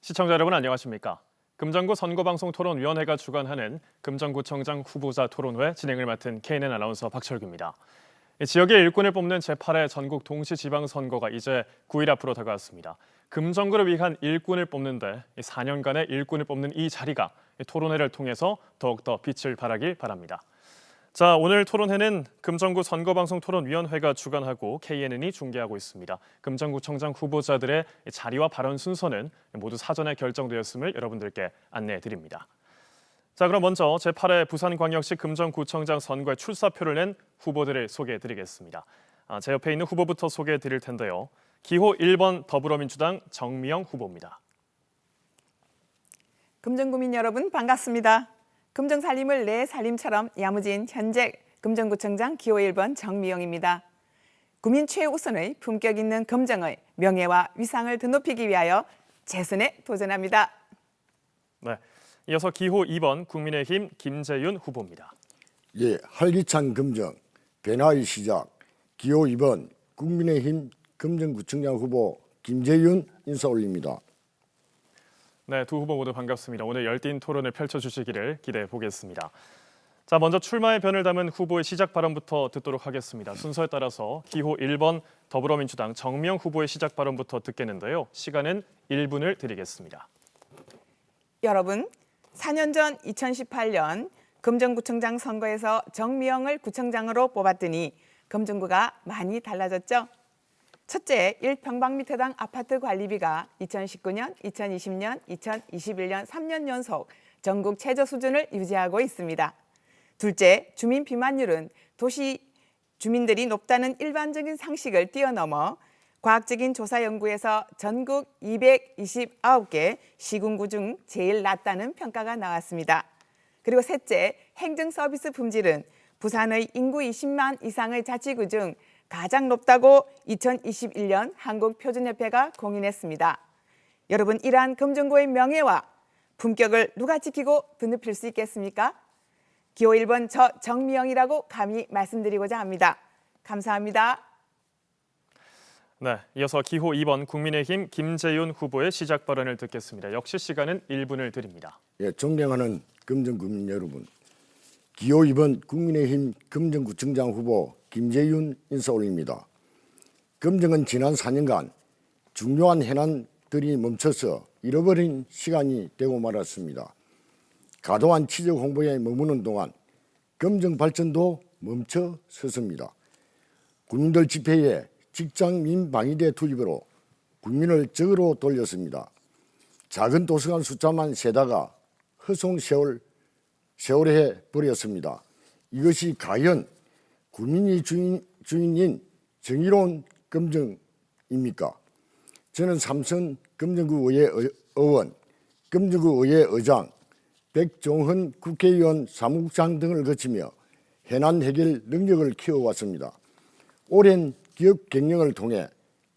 시청자 여러분 안녕하십니까? 금정구 선거방송토론위원회가 주관하는 금정구청장 후보자 토론회 진행을 맡은 KNN 아나운서 박철규입니다. 지역의 일꾼을 뽑는 제8회 전국 동시지방선거가 이제 9일 앞으로 다가왔습니다. 금정구를 위한 일꾼을 뽑는데 4년간의 일꾼을 뽑는 이 자리가 토론회를 통해서 더욱더 빛을 발하길 바랍니다. 자, 오늘 토론회는 금정구 선거방송토론위원회가 주관하고 KNN이 중계하고 있습니다. 금정구청장 후보자들의 자리와 발언 순서는 모두 사전에 결정되었음을 여러분들께 안내해 드립니다. 자, 그럼 먼저 제8회 부산광역시 금정구청장 선거에 출사표를 낸 후보들을 소개해 드리겠습니다. 제 옆에 있는 후보부터 소개해 드릴 텐데요. 기호 1번 더불어민주당 정미영 후보입니다. 금정구민 여러분 반갑습니다. 금정 살림을 내 살림처럼 야무진 현재 금정구청장 기호 1번 정미영입니다. 구민 최우선의 품격 있는 금정의 명예와 위상을 더 높이기 위하여 재선에 도전합니다. 네, 이어서 기호 2번 국민의힘 김재윤 후보입니다. 예, 활기찬 금정, 변화의 시작, 기호 2번 국민의힘 금정구청장 후보 김재윤 인사 올립니다. 네, 두 후보 모두 반갑습니다. 오늘 열띤 토론을 펼쳐주시기를 기대해 보겠습니다. 자, 먼저 출마의 변을 담은 후보의 시작 발언부터 듣도록 하겠습니다. 순서에 따라서 기호 1번 더불어민주당 정미영 후보의 시작 발언부터 듣겠는데요. 시간은 1분을 드리겠습니다. 여러분, 4년 전 2018년 금정구청장 선거에서 정미영을 구청장으로 뽑았더니 금정구가 많이 달라졌죠? 첫째, 1평방미터당 아파트 관리비가 2019년, 2020년, 2021년 3년 연속 전국 최저 수준을 유지하고 있습니다. 둘째, 주민 비만율은 도시 주민들이 높다는 일반적인 상식을 뛰어넘어 과학적인 조사 연구에서 전국 229개 시군구 중 제일 낮다는 평가가 나왔습니다. 그리고 셋째, 행정 서비스 품질은 부산의 인구 20만 이상의 자치구 중 가장 높다고 2021년 한국표준협회가 공인했습니다. 여러분, 이러한 금정구의 명예와 품격을 누가 지키고 드높일 수 있겠습니까? 기호 1번 저 정미영이라고 감히 말씀드리고자 합니다. 감사합니다. 네, 이어서 기호 2번 국민의힘 김재윤 후보의 시작 발언을 듣겠습니다. 역시 시간은 1분을 드립니다. 예, 존경하는 금정구민 여러분, 기호 2번 국민의힘 금정구청장 후보 김재윤 인사 올립니다. 금정은 지난 4년간 중요한 해난들이 멈춰서 잃어버린 시간이 되고 말았습니다. 과도한 취재 홍보에 머무는 동안 금정 발전도 멈춰 섰습니다. 국민들 집회에 직장 민방위대 투입으로 국민을 적으로 돌렸습니다. 작은 도서관 숫자만 세다가 허송세월해 버렸습니다. 이것이 과연 국민이 주인인 정의로운 금정입니까? 저는 삼선 금정구 의회 의원, 금정구 의회 의장, 백종헌 국회의원 사무국장 등을 거치며 해난 해결 능력을 키워왔습니다. 오랜 기업 경영을 통해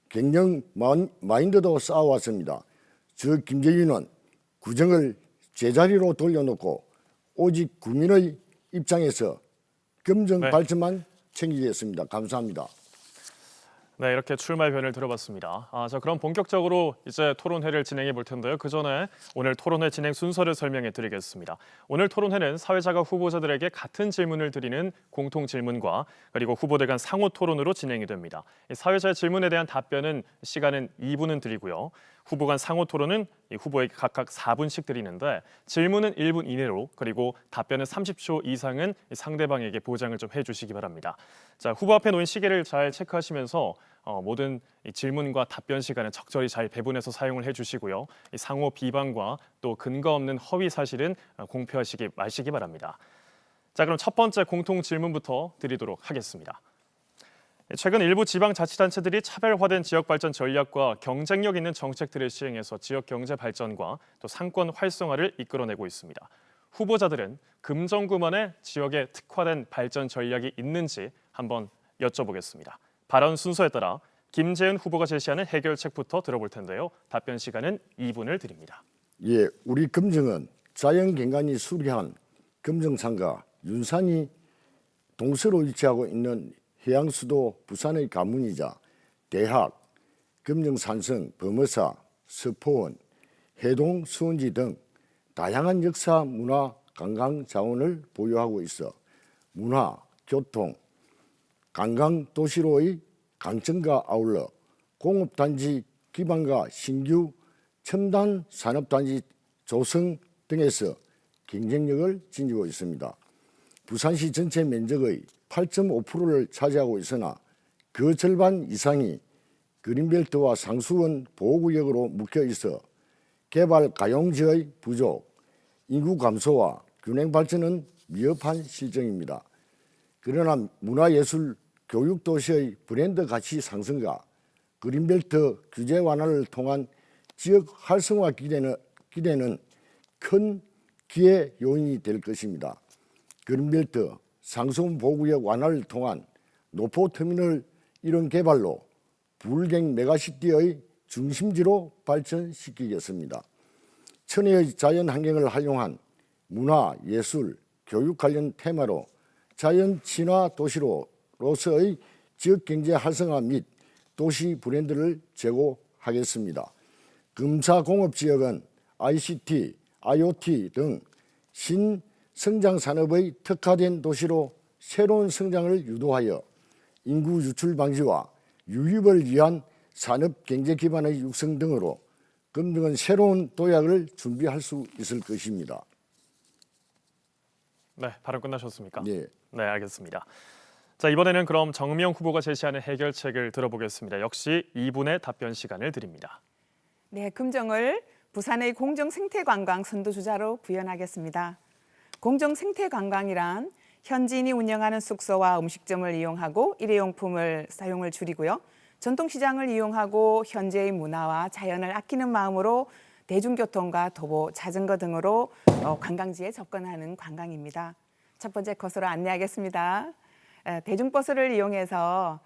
경영 마인드도 쌓아왔습니다. 저 김재윤은 구정을 제자리로 돌려놓고 오직 국민의 입장에서 금정 발전만 챙기겠습니다. 감사합니다. 네, 이렇게 출마의 변을 들어봤습니다. 자, 그럼 본격적으로 이제 토론회를 진행해 볼 텐데요. 그 전에 오늘 토론회 진행 순서를 설명해 드리겠습니다. 오늘 토론회는 사회자가 후보자들에게 같은 질문을 드리는 공통 질문과 그리고 후보들 간 상호 토론으로 진행이 됩니다. 사회자의 질문에 대한 답변은 시간은 2분은 드리고요. 후보 간 상호 토론은 후보에게 각각 4분씩 드리는데 질문은 1분 이내로 그리고 답변은 30초 이상은 상대방에게 보장을 좀 해주시기 바랍니다. 자, 후보 앞에 놓인 시계를 잘 체크하시면서 모든 질문과 답변 시간은 적절히 잘 배분해서 사용을 해주시고요. 상호 비방과 또 근거 없는 허위 사실은 공표하시기 마시기 바랍니다. 자, 그럼 첫 번째 공통 질문부터 드리도록 하겠습니다. 최근 일부 지방자치단체들이 차별화된 지역발전 전략과 경쟁력 있는 정책들을 시행해서 지역 경제 발전과 또 상권 활성화를 이끌어내고 있습니다. 후보자들은 금정구만의 지역에 특화된 발전 전략이 있는지 한번 여쭤보겠습니다. 발언 순서에 따라 김재윤 후보가 제시하는 해결책부터 들어볼 텐데요. 답변 시간은 2분을 드립니다. 예, 우리 금정은 자연경관이 수려한 금정산과 윤산이 동서로 위치하고 있는 해양수도 부산의 가문이자 대학, 금정산성, 범어사, 서포원, 해동, 수원지 등 다양한 역사, 문화, 관광 자원을 보유하고 있어 문화, 교통, 관광 도시로의 강점과 아울러 공업단지 기반과 신규 첨단 산업단지 조성 등에서 경쟁력을 지니고 있습니다. 부산시 전체 면적의 8.5%를 차지하고 있으나 그 절반 이상이 그린벨트와 상수원 보호구역으로 묶여 있어 개발 가용지의 부족, 인구 감소와 균형 발전은 미흡한 실정입니다. 그러나 문화예술 교육도시의 브랜드 가치 상승과 그린벨트 규제 완화를 통한 지역 활성화 기대는 큰 기회 요인이 될 것입니다. 그린벨트 상수원 보호구역 완화를 통한 노포터미널 이런 개발로 불경 메가시티의 중심지로 발전시키겠습니다. 천혜의 자연 환경을 활용한 문화, 예술, 교육 관련 테마로 자연 친화 도시로서의 지역 경제 활성화 및 도시 브랜드를 제고하겠습니다. 금사공업 지역은 ICT, IoT 등 신성장 산업의 특화된 도시로 새로운 성장을 유도하여 인구 유출 방지와 유입을 위한 산업 경제 기반의 육성 등으로 금정은 새로운 도약을 준비할 수 있을 것입니다. 네, 발언 끝나셨습니까? 네. 네, 알겠습니다. 자, 이번에는 그럼 정미영 후보가 제시하는 해결책을 들어보겠습니다. 역시 2분의 답변 시간을 드립니다. 네, 금정을 부산의 공정생태관광 선두주자로 구현하겠습니다. 공정생태관광이란 현지인이 운영하는 숙소와 음식점을 이용하고 일회용품을 사용을 줄이고요. 전통시장을 이용하고 현지의 문화와 자연을 아끼는 마음으로 대중교통과 도보, 자전거 등으로 관광지에 접근하는 관광입니다. 첫 번째 코스로 안내하겠습니다. 대중버스를 이용해서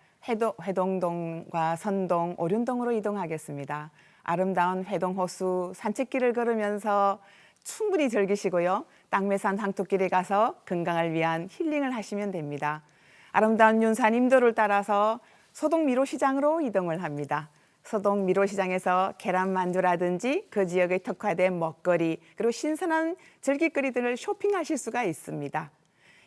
회동동과 선동, 오륜동으로 이동하겠습니다. 아름다운 회동호수 산책길을 걸으면서 충분히 즐기시고요. 땅매산 항토길에 가서 건강을 위한 힐링을 하시면 됩니다. 아름다운 윤산 임도를 따라서 소동 미로시장으로 이동을 합니다. 소동 미로시장에서 계란만두라든지 그 지역의 특화된 먹거리 그리고 신선한 즐길거리들을 쇼핑하실 수가 있습니다.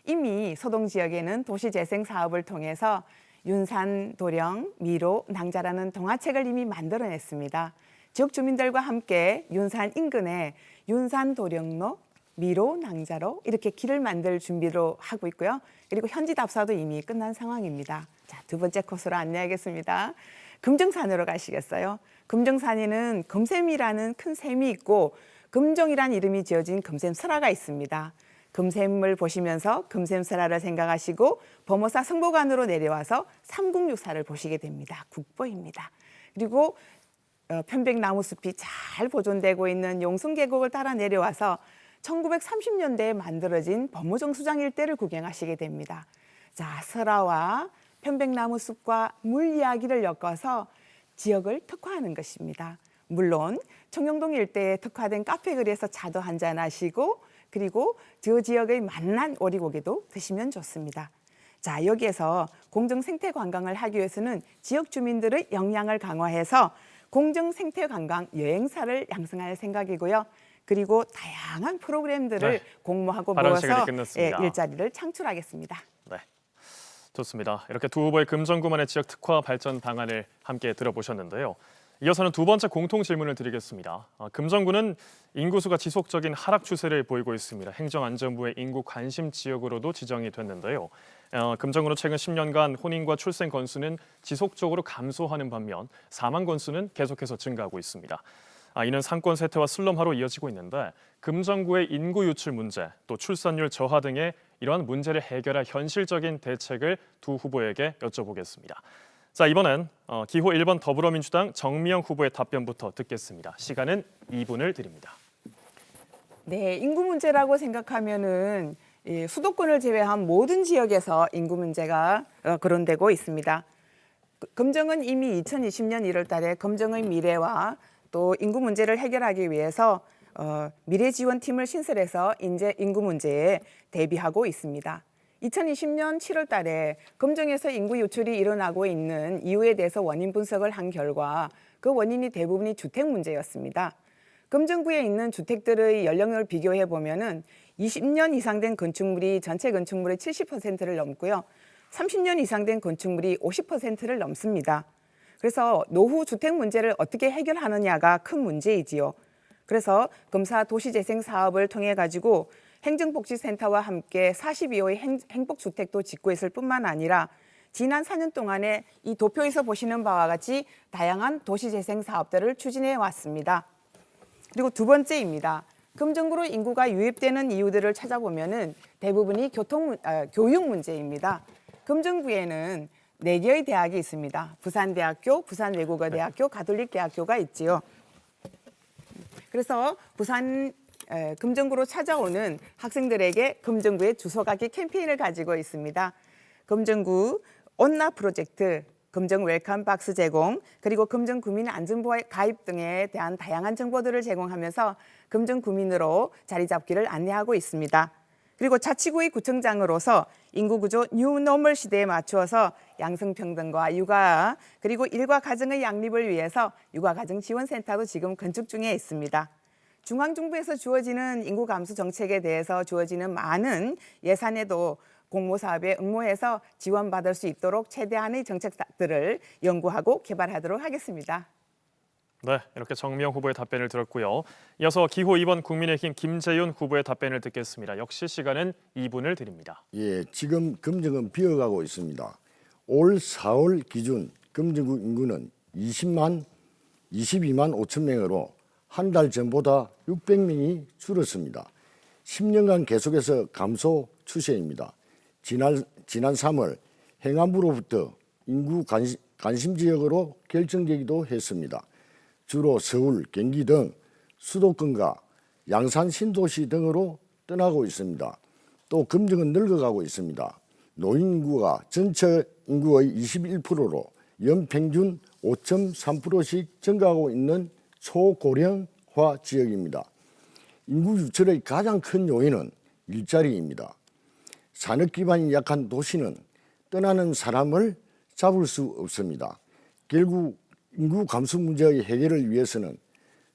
이미 소동 지역에는 도시재생 사업을 통해서 윤산, 도령, 미로, 낭자라는 동화책을 이미 만들어냈습니다. 지역 주민들과 함께 윤산 인근에 윤산 도령로, 미로, 낭자로 이렇게 길을 만들 준비로 하고 있고요. 그리고 현지 답사도 이미 끝난 상황입니다. 자, 두 번째 코스로 안내하겠습니다. 금정산으로 가시겠어요? 금정산에는 금샘이라는 큰 샘이 있고 금정이라는 이름이 지어진 금샘설화가 있습니다. 금샘을 보시면서 금샘설화를 생각하시고 범어사 성보관으로 내려와서 삼국유사를 보시게 됩니다. 국보입니다. 그리고 편백나무숲이 잘 보존되고 있는 용순계곡을 따라 내려와서 1930년대에 만들어진 범우정수장 일대를 구경하시게 됩니다. 자, 설화와 편백나무숲과 물 이야기를 엮어서 지역을 특화하는 것입니다. 물론 청룡동 일대에 특화된 카페거리에서 차도 한잔 하시고 그리고 저 지역의 맛난 오리고기도 드시면 좋습니다. 자, 여기에서 공정생태관광을 하기 위해서는 지역 주민들의 역량을 강화해서 공정생태관광 여행사를 양성할 생각이고요. 그리고 다양한 프로그램들을 네, 공모하고 발언 모아서 시간이 끝났습니다. 일자리를 창출하겠습니다. 네, 좋습니다. 이렇게 두 후보의 금정구만의 지역 특화 발전 방안을 함께 들어보셨는데요. 이어서는 두 번째 공통 질문을 드리겠습니다. 금정구는 인구수가 지속적인 하락 추세를 보이고 있습니다. 행정안전부의 인구 관심 지역으로도 지정이 됐는데요. 금정구는 최근 10년간 혼인과 출생 건수는 지속적으로 감소하는 반면 사망 건수는 계속해서 증가하고 있습니다. 이는 상권 쇠퇴와 슬럼화로 이어지고 있는데 금정구의 인구 유출 문제, 또 출산율 저하 등의 이러한 문제를 해결할 현실적인 대책을 두 후보에게 여쭤보겠습니다. 자, 이번엔 기호 1번 더불어민주당 정미영 후보의 답변부터 듣겠습니다. 시간은 2분을 드립니다. 네, 인구 문제라고 생각하면은 수도권을 제외한 모든 지역에서 인구 문제가 거론되고 있습니다. 금정은 이미 2020년 1월 달에 금정의 미래와 또 인구 문제를 해결하기 위해서 미래지원팀을 신설해서 이제 인구 문제에 대비하고 있습니다. 2020년 7월 달에 금정에서 인구 유출이 일어나고 있는 이유에 대해서 원인 분석을 한 결과 그 원인이 대부분이 주택 문제였습니다. 금정구에 있는 주택들의 연령을 비교해 보면은 20년 이상 된 건축물이 전체 건축물의 70%를 넘고요. 30년 이상 된 건축물이 50%를 넘습니다. 그래서 노후 주택 문제를 어떻게 해결하느냐가 큰 문제이지요. 그래서 금사 도시재생 사업을 통해 가지고 행정복지센터와 함께 42호의 행복주택도 짓고 있을 뿐만 아니라 지난 4년 동안에 이 도표에서 보시는 바와 같이 다양한 도시재생 사업들을 추진해 왔습니다. 그리고 두 번째입니다. 금정구로 인구가 유입되는 이유들을 찾아보면은 대부분이 교육 문제입니다. 금정구에는 4개의 대학이 있습니다. 부산대학교, 부산외국어대학교, 가톨릭대학교가 있지요. 그래서 금정구로 찾아오는 학생들에게 금정구의 주소 가기 캠페인을 가지고 있습니다. 금정구 온나 프로젝트, 금정 웰컴 박스 제공, 그리고 금정 구민 안전보험 가입 등에 대한 다양한 정보들을 제공하면서 금정 구민으로 자리 잡기를 안내하고 있습니다. 그리고 자치구의 구청장으로서 인구구조 뉴노멀 시대에 맞추어서 양성평등과 육아, 그리고 일과 가정의 양립을 위해서 육아가정지원센터도 지금 건축 중에 있습니다. 중앙정부에서 주어지는 인구 감소 정책에 대해서 주어지는 많은 예산에도 공모사업에 응모해서 지원받을 수 있도록 최대한의 정책들을 연구하고 개발하도록 하겠습니다. 네, 이렇게 정미영 후보의 답변을 들었고요. 이어서 기호 2번 국민의힘 김재윤 후보의 답변을 듣겠습니다. 역시 시간은 2분을 드립니다. 예, 지금 금정은 비어가고 있습니다. 올 4월 기준 금정구 인구는 22만 5천 명으로 한 달 전보다 600명이 줄었습니다. 10년간 계속해서 감소 추세입니다. 지난 3월 행안부로부터 인구 관심 지역으로 결정되기도 했습니다. 주로 서울, 경기 등 수도권과 양산 신도시 등으로 떠나고 있습니다. 또 금정은 늙어가고 있습니다. 노인 인구가 전체 인구의 21%로 연평균 5.3%씩 증가하고 있는 초고령화 지역입니다. 인구 유출의 가장 큰 요인은 일자리입니다. 산업 기반이 약한 도시는 떠나는 사람을 잡을 수 없습니다. 결국 인구 감소 문제의 해결을 위해서는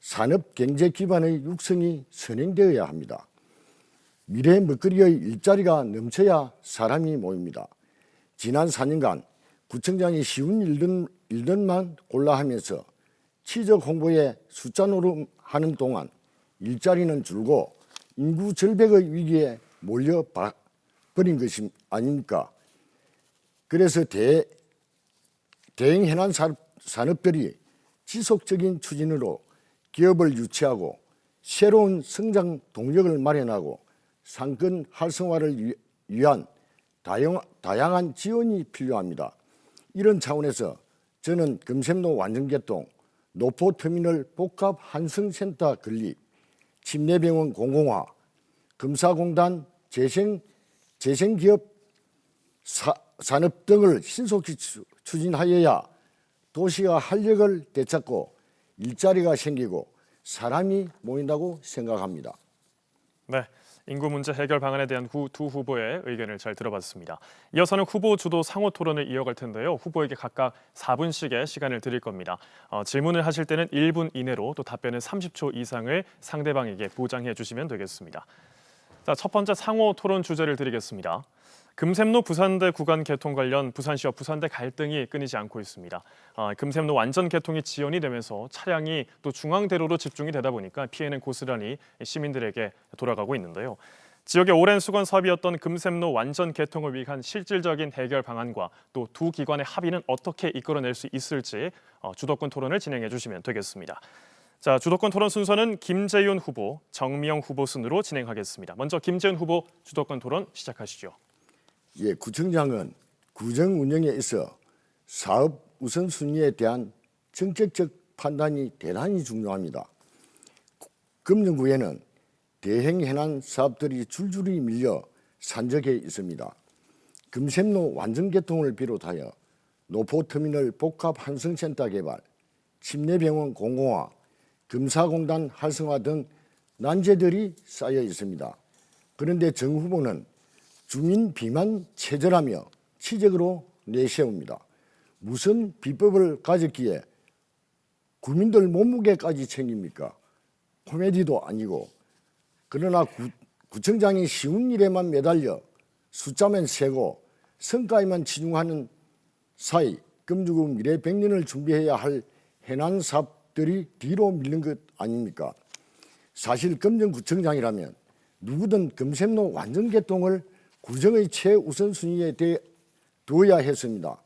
산업 경제 기반의 육성이 선행되어야 합니다. 미래 먹거리의 일자리가 넘쳐야 사람이 모입니다. 지난 4년간 구청장이 쉬운 일들만 골라 하면서 취직 홍보에 숫자 노름하는 동안 일자리는 줄고 인구 절벽의 위기에 몰려버린 것이 아닙니까? 그래서 대형 해난 산업들이 지속적인 추진으로 기업을 유치하고 새로운 성장 동력을 마련하고 상권 활성화를 위한 다양한 지원이 필요합니다. 이런 차원에서 저는 금샘로 완전개통, 노포터미널 복합 한성센터 건립, 침례병원 공공화, 금사공단 재생기업 산업 등을 신속히 추진하여야 도시가 활력을 되찾고 일자리가 생기고 사람이 모인다고 생각합니다. 네, 인구 문제 해결 방안에 대한 두 후보의 의견을 잘 들어봤습니다. 이어서는 후보 주도 상호 토론을 이어갈 텐데요. 후보에게 각각 4분씩의 시간을 드릴 겁니다. 질문을 하실 때는 1분 이내로 또 답변은 30초 이상을 상대방에게 보장해 주시면 되겠습니다. 자, 첫 번째 상호 토론 주제를 드리겠습니다. 금샘로 부산대 구간 개통 관련 부산시와 부산대 갈등이 끊이지 않고 있습니다. 금샘로 완전 개통이 지연이 되면서 차량이 또 중앙대로로 집중이 되다 보니까 피해는 고스란히 시민들에게 돌아가고 있는데요. 지역의 오랜 수건 사업이었던 금샘로 완전 개통을 위한 실질적인 해결 방안과 또 두 기관의 합의는 어떻게 이끌어낼 수 있을지 주도권 토론을 진행해 주시면 되겠습니다. 자, 주도권 토론 순서는 김재윤 후보, 정미영 후보 순으로 진행하겠습니다. 먼저 김재윤 후보 주도권 토론 시작하시죠. 예, 구청장은 구정 운영에 있어 사업 우선순위에 대한 정책적 판단이 대단히 중요합니다. 금정구에는 대형 해난 사업들이 줄줄이 밀려 산적해 있습니다. 금샘로 완전 개통을 비롯하여 노포터미널 복합 한성센터 개발, 침례병원 공공화, 금사공단 활성화 등 난제들이 쌓여 있습니다. 그런데 정 후보는 주민 비만 체제라며 치적으로 내세웁니다. 무슨 비법을 가졌기에 국민들 몸무게까지 챙깁니까? 코미디도 아니고 그러나 구청장이 쉬운 일에만 매달려 숫자만 세고 성과에만 치중하는 사이 금주구 미래 100년을 준비해야 할 해난 사업들이 뒤로 밀린 것 아닙니까? 사실 금정구청장이라면 누구든 금샘로 완전 개통을 구정의 최우선순위에 두어야 했습니다.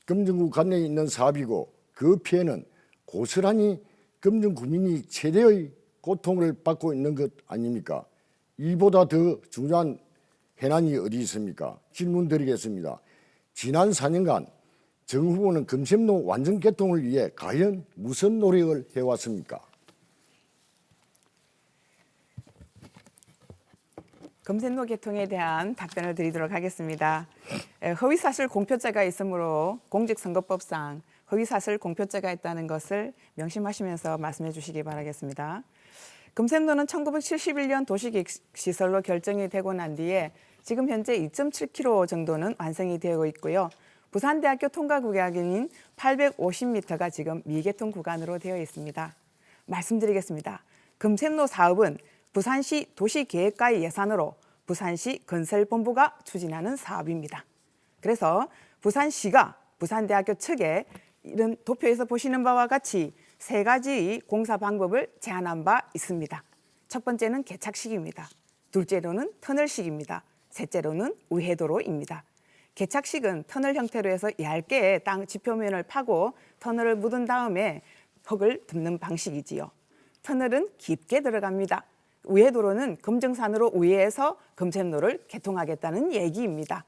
금정구 관내에 있는 사업이고 그 피해는 고스란히 금정 구민이 최대의 고통을 받고 있는 것 아닙니까? 이보다 더 중요한 해난이 어디 있습니까? 질문 드리겠습니다. 지난 4년간 정 후보는 금샘로 완전 개통을 위해 과연 무슨 노력을 해왔습니까? 금샘로 개통에 대한 답변을 드리도록 하겠습니다. 허위사실 공표죄가 있으므로 공직선거법상 허위사실 공표죄가 있다는 것을 명심하시면서 말씀해 주시기 바라겠습니다. 금샘로는 1971년 도시계획시설로 결정이 되고 난 뒤에 지금 현재 2.7km 정도는 완성이 되고 있고요. 부산대학교 통과구간인 850m가 지금 미개통 구간으로 되어 있습니다. 말씀드리겠습니다. 금샘로 사업은 부산시 도시계획과의 예산으로 부산시 건설본부가 추진하는 사업입니다. 그래서 부산시가 부산대학교 측에 이런 도표에서 보시는 바와 같이 세 가지의 공사 방법을 제안한 바 있습니다. 첫 번째는 개착식입니다. 둘째로는 터널식입니다. 셋째로는 우회도로입니다. 개착식은 터널 형태로 해서 얇게 땅 지표면을 파고 터널을 묻은 다음에 흙을 덮는 방식이지요. 터널은 깊게 들어갑니다. 우회도로는 금정산으로 우회해서 금샘로를 개통하겠다는 얘기입니다.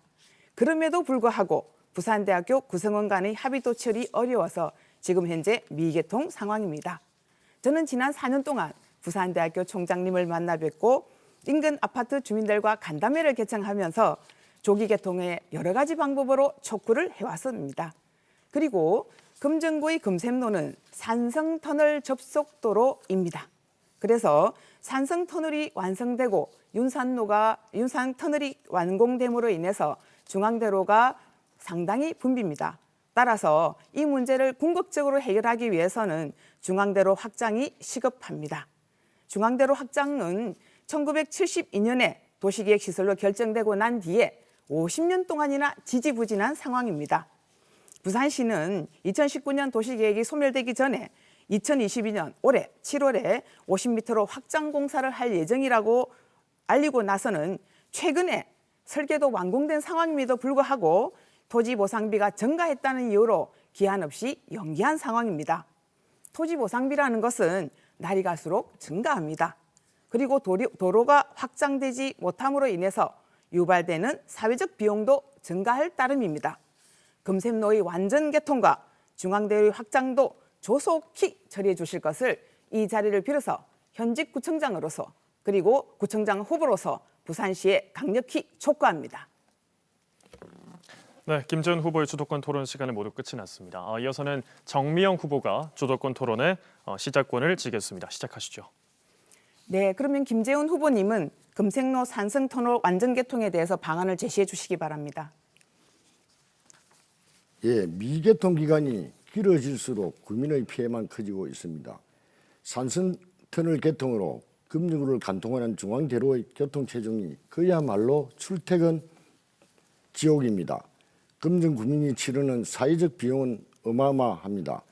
그럼에도 불구하고 부산대학교 구성원 간의 합의 도출이 어려워서 지금 현재 미개통 상황입니다. 저는 지난 4년 동안 부산대학교 총장님을 만나 뵙고 인근 아파트 주민들과 간담회를 개최하면서 조기 개통의 여러 가지 방법으로 촉구를 해왔습니다. 그리고 금정구의 금샘로는 산성터널 접속도로입니다. 그래서 산성터널이 완성되고 윤산터널이 완공됨으로 인해서 중앙대로가 상당히 붐빕니다. 따라서 이 문제를 궁극적으로 해결하기 위해서는 중앙대로 확장이 시급합니다. 중앙대로 확장은 1972년에 도시계획시설로 결정되고 난 뒤에 50년 동안이나 지지부진한 상황입니다. 부산시는 2019년 도시계획이 소멸되기 전에 2022년 올해 7월에 50m로 확장 공사를 할 예정이라고 알리고 나서는 최근에 설계도 완공된 상황임에도 불구하고 토지 보상비가 증가했다는 이유로 기한 없이 연기한 상황입니다. 토지 보상비라는 것은 날이 갈수록 증가합니다. 그리고 도로가 확장되지 못함으로 인해서 유발되는 사회적 비용도 증가할 따름입니다. 금샘로의 완전 개통과 중앙대로의 확장도 조속히 처리해 주실 것을 이 자리를 빌어서 현직 구청장으로서 그리고 구청장 후보로서 부산시에 강력히 촉구합니다. 네, 김재훈 후보의 주도권 토론 시간은 모두 끝이 났습니다. 이어서는 정미영 후보가 주도권 토론의 시작권을 지겠습니다. 시작하시죠. 네, 그러면 김재훈 후보님은 금샘로 산성터널 완전 개통에 대해서 방안을 제시해 주시기 바랍니다. 예, 미개통 기간이 길어질수록 국민의 피해만 커지고 있습니다. 산성터널 개통으로 금정구를 관통하는 중앙대로의 교통체증이 그야말로 출퇴근 지옥입니다. 금정 구민이 치르는 사회적 비용은 어마어마합니다.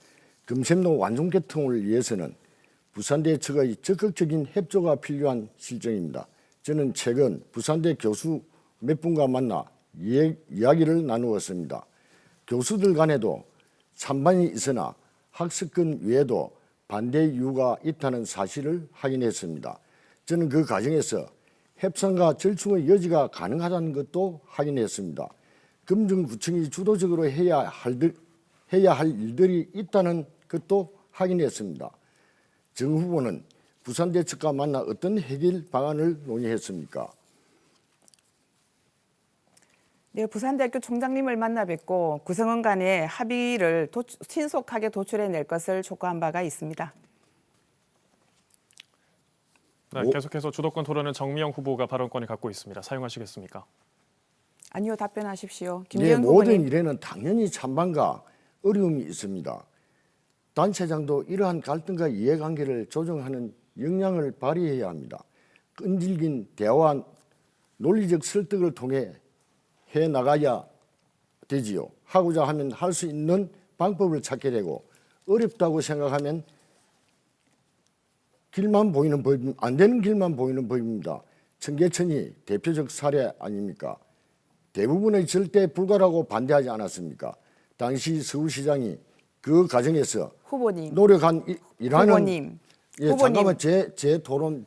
금샘로 완전 개통을 위해서는 부산대 측의 적극적인 협조가 필요한 실정입니다. 저는 최근 부산대 교수 몇 분과 만나 이야기를 나누었습니다. 교수들 간에도 찬반이 있으나 학습권 외에도 반대 이유가 있다는 사실을 확인했습니다. 저는 그 과정에서 협상과 절충의 여지가 가능하다는 것도 확인했습니다. 금정구청이 주도적으로 해야 할 일들이 있다는 것도 확인했습니다. 정 후보는 부산대 측과 만나 어떤 해결 방안을 논의했습니까? 네, 부산대학교 총장님을 만나 뵙고 구성원 간의 합의를 신속하게 도출해낼 것을 촉구한 바가 있습니다. 네, 계속해서 주도권 토론은 정미영 후보가 발언권을 갖고 있습니다. 사용하시겠습니까? 아니요, 답변하십시오. 네, 김재훈 모든 후보님. 일에는 당연히 찬반과 어려움이 있습니다. 단체장도 이러한 갈등과 이해관계를 조정하는 역량을 발휘해야 합니다. 끈질긴 대화와 논리적 설득을 통해 해 나가야 되지요. 하고자 하면 할 수 있는 방법을 찾게 되고 어렵다고 생각하면 길만 보이는 법, 안 되는 길만 보이는 법입니다. 청계천이 대표적 사례 아닙니까? 대부분의 절대 불가라고 반대하지 않았습니까? 당시 서울시장이 그 과정에서 후보님, 노력한 일하는 후보님, 예, 후보님. 잠깐만 제 토론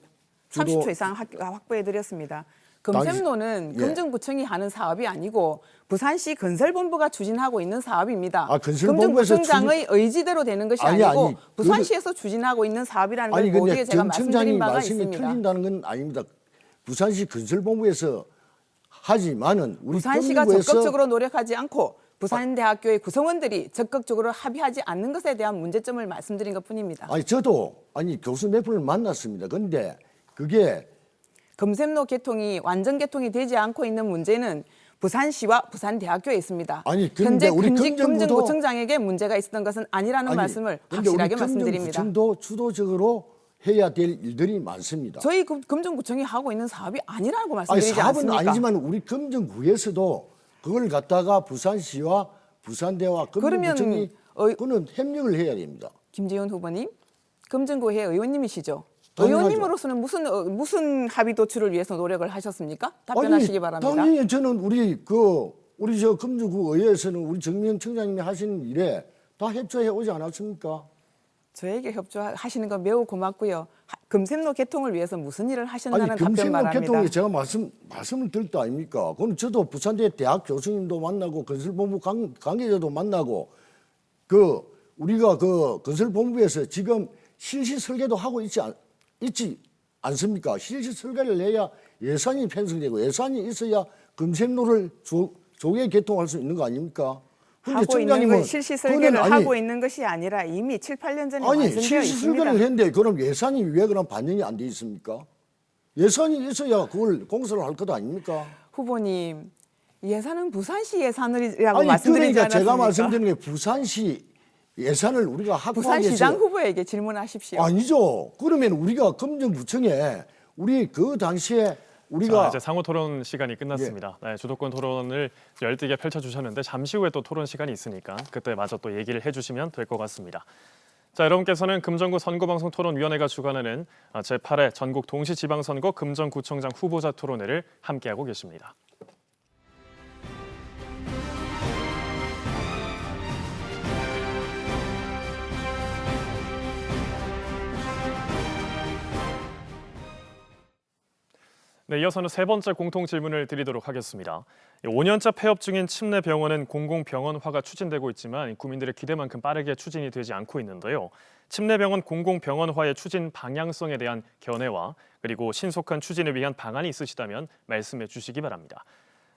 주도 30초 이상 확보해 드렸습니다. 금샘로는 예. 금정구청이 하는 사업이 아니고 부산시 건설본부가 추진하고 있는 사업입니다. 아, 건설본부에서 금정구청장의 의지대로 되는 것이 아니, 아니고 아니, 부산시에서 추진하고 있는 사업이라는 걸 아니 근데 모두에 제가 전 청장이 말씀드린 바가 말씀이 있습니다. 틀린다는 건 아닙니다. 부산시 건설본부에서 하지만은 우리 부산시가 금융부에서 적극적으로 노력하지 않고 부산대학교의 구성원들이 적극적으로 합의하지 않는 것에 대한 문제점을 말씀드린 것뿐입니다. 아니 저도 아니 교수 몇 분을 만났습니다. 근데 그게 금샘로 개통이 완전 개통이 되지 않고 있는 문제는 부산시와 부산대학교에 있습니다. 아니, 근데 현재 우리 금정구청장에게 문제가 있었던 것은 아니라는 아니, 말씀을 근데 확실하게 우리 말씀드립니다. 금정구청도 주도적으로 해야 될 일들이 많습니다. 저희 금정구청이 하고 있는 사업이 아니라고 아니 말씀드리지 사업은 않습니까? 아니지만 우리 금정구에서도 그걸 갖다가 부산시와 부산대와 금정구청이 그러면 그는 협력을 해야 됩니다. 김재현 후보님, 금정구회 의원님이시죠? 당연하죠. 의원님으로서는 무슨 합의 도출을 위해서 노력을 하셨습니까? 답변하시기 바랍니다. 당연히 저는 우리 저 금주구 의회에서는 우리 정미영 청장님이 하시는 일에 다 협조해 오지 않았습니까? 저에게 협조하시는 건 매우 고맙고요. 금샘로 개통을 위해서 무슨 일을 하셨나는 아니 답변 금생로 바랍니다. 개통에 제가 말씀을 드릴 때 아닙니까? 그건 저도 부산대 대학 교수님도 만나고 건설본부 관계자도 만나고 우리가 건설본부에서 지금 실시 설계도 하고 있지 않습니까? 실시 설계를 해야 예산이 편성되고 예산이 있어야 금샘로를 조기에 개통할 수 있는 거 아닙니까? 근데 하고 있는 청장님은 것, 실시 설계를 그거는 하고 있는 것이 아니라 이미 7, 8년 전에 아니 완성되어 실시 있습니다. 설계를 했는데 그럼 예산이 왜 그럼 반영이 안 돼 있습니까? 예산이 있어야 그걸 공사를 할 것 아닙니까? 후보님, 예산은 부산시 예산이라고 아니 말씀드리지 그러니까 않았습니까? 제가 말씀드리는 게 부산시 예산을 우리가 확보하기 부산시장 위해서 후보에게 질문하십시오. 아니죠. 그러면 우리가 금정구청에 우리 그 당시에 우리가 자, 이제 상호 토론 시간이 끝났습니다. 네, 주도권 토론을 열띠게 펼쳐주셨는데 잠시 후에 또 토론 시간이 있으니까 그때 마저 또 얘기를 해주시면 될 것 같습니다. 자, 여러분께서는 금정구 선거방송 토론위원회가 주관하는 제8회 전국 동시지방선거 금정구청장 후보자 토론회를 함께하고 계십니다. 네, 이어서는 세 번째 공통 질문을 드리도록 하겠습니다. 5년째 폐업 중인 침례병원은 공공병원화가 추진되고 있지만 국민들의 기대만큼 빠르게 추진이 되지 않고 있는데요. 침례병원 공공병원화의 추진 방향성에 대한 견해와 그리고 신속한 추진을 위한 방안이 있으시다면 말씀해 주시기 바랍니다.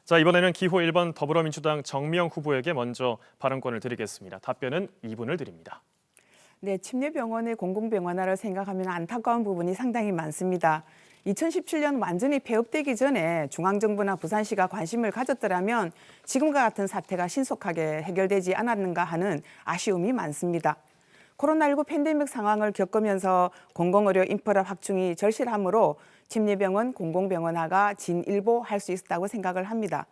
자, 이번에는 기호 1번 더불어민주당 정미영 후보에게 먼저 발언권을 드리겠습니다. 답변은 2분을 드립니다. 네, 침례병원의 공공병원화를 생각하면 안타까운 부분이 상당히 많습니다. 2017년 완전히 폐업되기 전에 중앙정부나 부산시가 관심을 가졌더라면 지금과 같은 사태가 신속하게 해결되지 않았는가 하는 아쉬움이 많습니다. 코로나19 팬데믹 상황을 겪으면서 공공의료 인프라 확충이 절실하므로 침례병원 공공병원화가 진일보할 수 있었다고 생각을 합니다.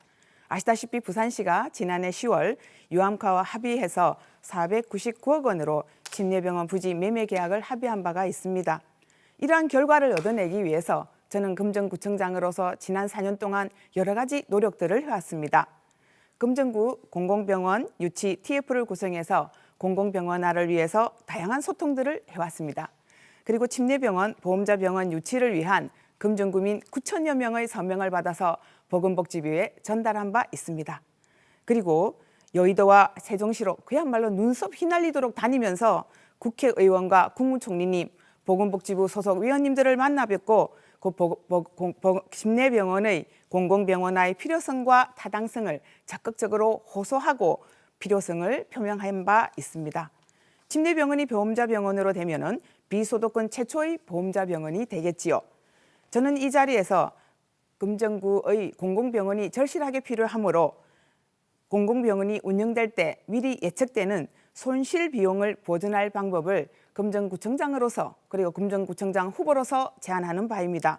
아시다시피 부산시가 지난해 10월 유암카와 합의해서 499억 원으로 침례병원 부지 매매 계약을 합의한 바가 있습니다. 이러한 결과를 얻어내기 위해서 저는 금정구청장으로서 지난 4년 동안 여러 가지 노력들을 해왔습니다. 금정구 공공병원 유치 TF를 구성해서 공공병원화를 위해서 다양한 소통들을 해왔습니다. 그리고 침례병원 보험자병원 유치를 위한 금정구민 9천여 명의 서명을 받아서 보건복지부에 전달한 바 있습니다. 그리고 여의도와 세종시로 그야말로 눈썹 휘날리도록 다니면서 국회의원과 국무총리님, 보건복지부 소속 위원님들을 만나 뵙고 침례병원의 공공병원화의 필요성과 타당성을 적극적으로 호소하고 필요성을 표명한 바 있습니다. 침례병원이 보험자병원으로 되면은 비소득권 최초의 보험자병원이 되겠지요. 저는 이 자리에서 금정구의 공공병원이 절실하게 필요하므로 공공병원이 운영될 때 미리 예측되는 손실 비용을 보전할 방법을 금정구청장으로서 그리고 금정구청장 후보로서 제안하는 바입니다.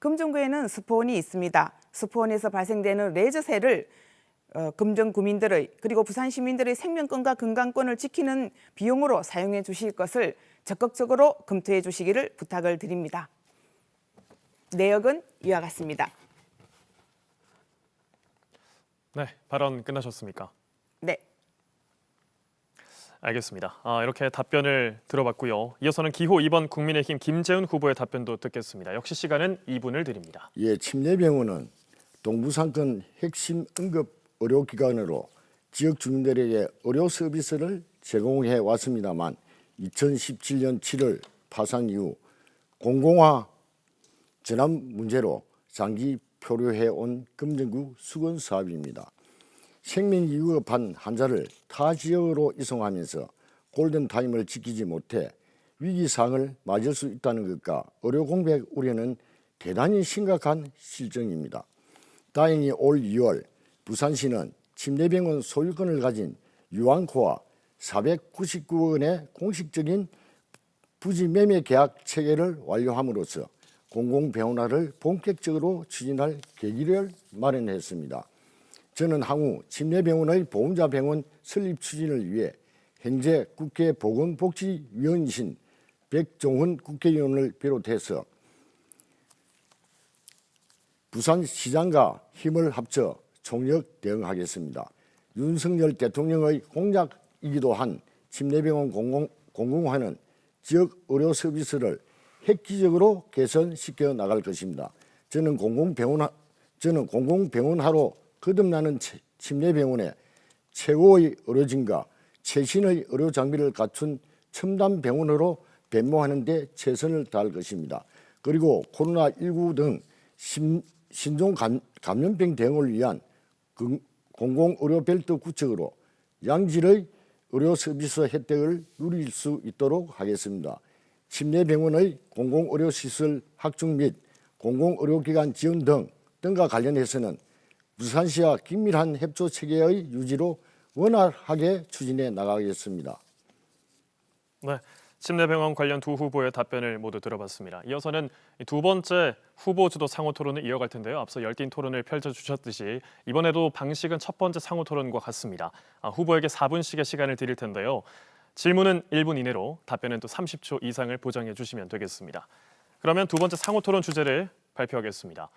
금정구에는 스포원이 있습니다. 스포원에서 발생되는 레저세를 금정 구민들의 그리고 부산 시민들의 생명권과 건강권을 지키는 비용으로 사용해 주실 것을 적극적으로 검토해 주시기를 부탁을 드립니다. 내역은 이와 같습니다. 네, 발언 끝나셨습니까? 네. 알겠습니다. 이렇게 답변을 들어봤고요. 이어서는 기호 2번 국민의힘 김재훈 후보의 답변도 듣겠습니다. 역시 시간은 2분을 드립니다. 예, 침례병원은 동부상권 핵심 응급 의료기관으로 지역 주민들에게 의료 서비스를 제공해 왔습니다만 2017년 7월 파산 이후 공공화 전환 문제로 장기 표류해 온 금정구 수건 사업입니다. 생명이 위급한 환자를 타 지역으로 이송하면서 골든타임을 지키지 못해 위기상을 맞을 수 있다는 것과 의료 공백 우려는 대단히 심각한 실정입니다. 다행히 올 2월 부산시는 침례병원 소유권을 가진 유한코와 499억 원의 공식적인 부지 매매 계약 체계를 완료함으로써 공공병원화를 본격적으로 추진할 계기를 마련했습니다. 저는 향후 침례병원의 보험자 병원 설립 추진을 위해 현재 국회 보건복지위원이신 백종훈 국회의원을 비롯해서 부산시장과 힘을 합쳐 총력 대응하겠습니다. 윤석열 대통령의 공약이기도 한 침례병원 공공화는 지역 의료 서비스를 획기적으로 개선시켜 나갈 것입니다. 저는 공공병원화로 거듭나는 침례병원에 최고의 의료진과 최신의 의료 장비를 갖춘 첨단 병원으로 변모하는 데 최선을 다할 것입니다. 그리고 코로나19 등 신종 감염병 대응을 위한 공공의료 벨트 구축으로 양질의 의료 서비스 혜택을 누릴 수 있도록 하겠습니다. 침례병원의 공공의료시설 확충 및 공공의료기관 지원 등과 관련해서는 부산시와 긴밀한 협조 체계의 유지로 원활하게 추진해 나가겠습니다. 네, 침례병원 관련 두 후보의 답변을 모두 들어봤습니다. 이어서는 두 번째 후보 주도 상호 토론을 이어갈 텐데요. 앞서 열띤 토론을 펼쳐주셨듯이 이번에도 방식은 첫 번째 상호 토론과 같습니다. 후보에게 4분씩의 시간을 드릴 텐데요. 질문은 1분 이내로, 답변은 또 30초 이상을 보장해 주시면 되겠습니다. 그러면 두 번째 상호 토론 주제를 발표하겠습니다.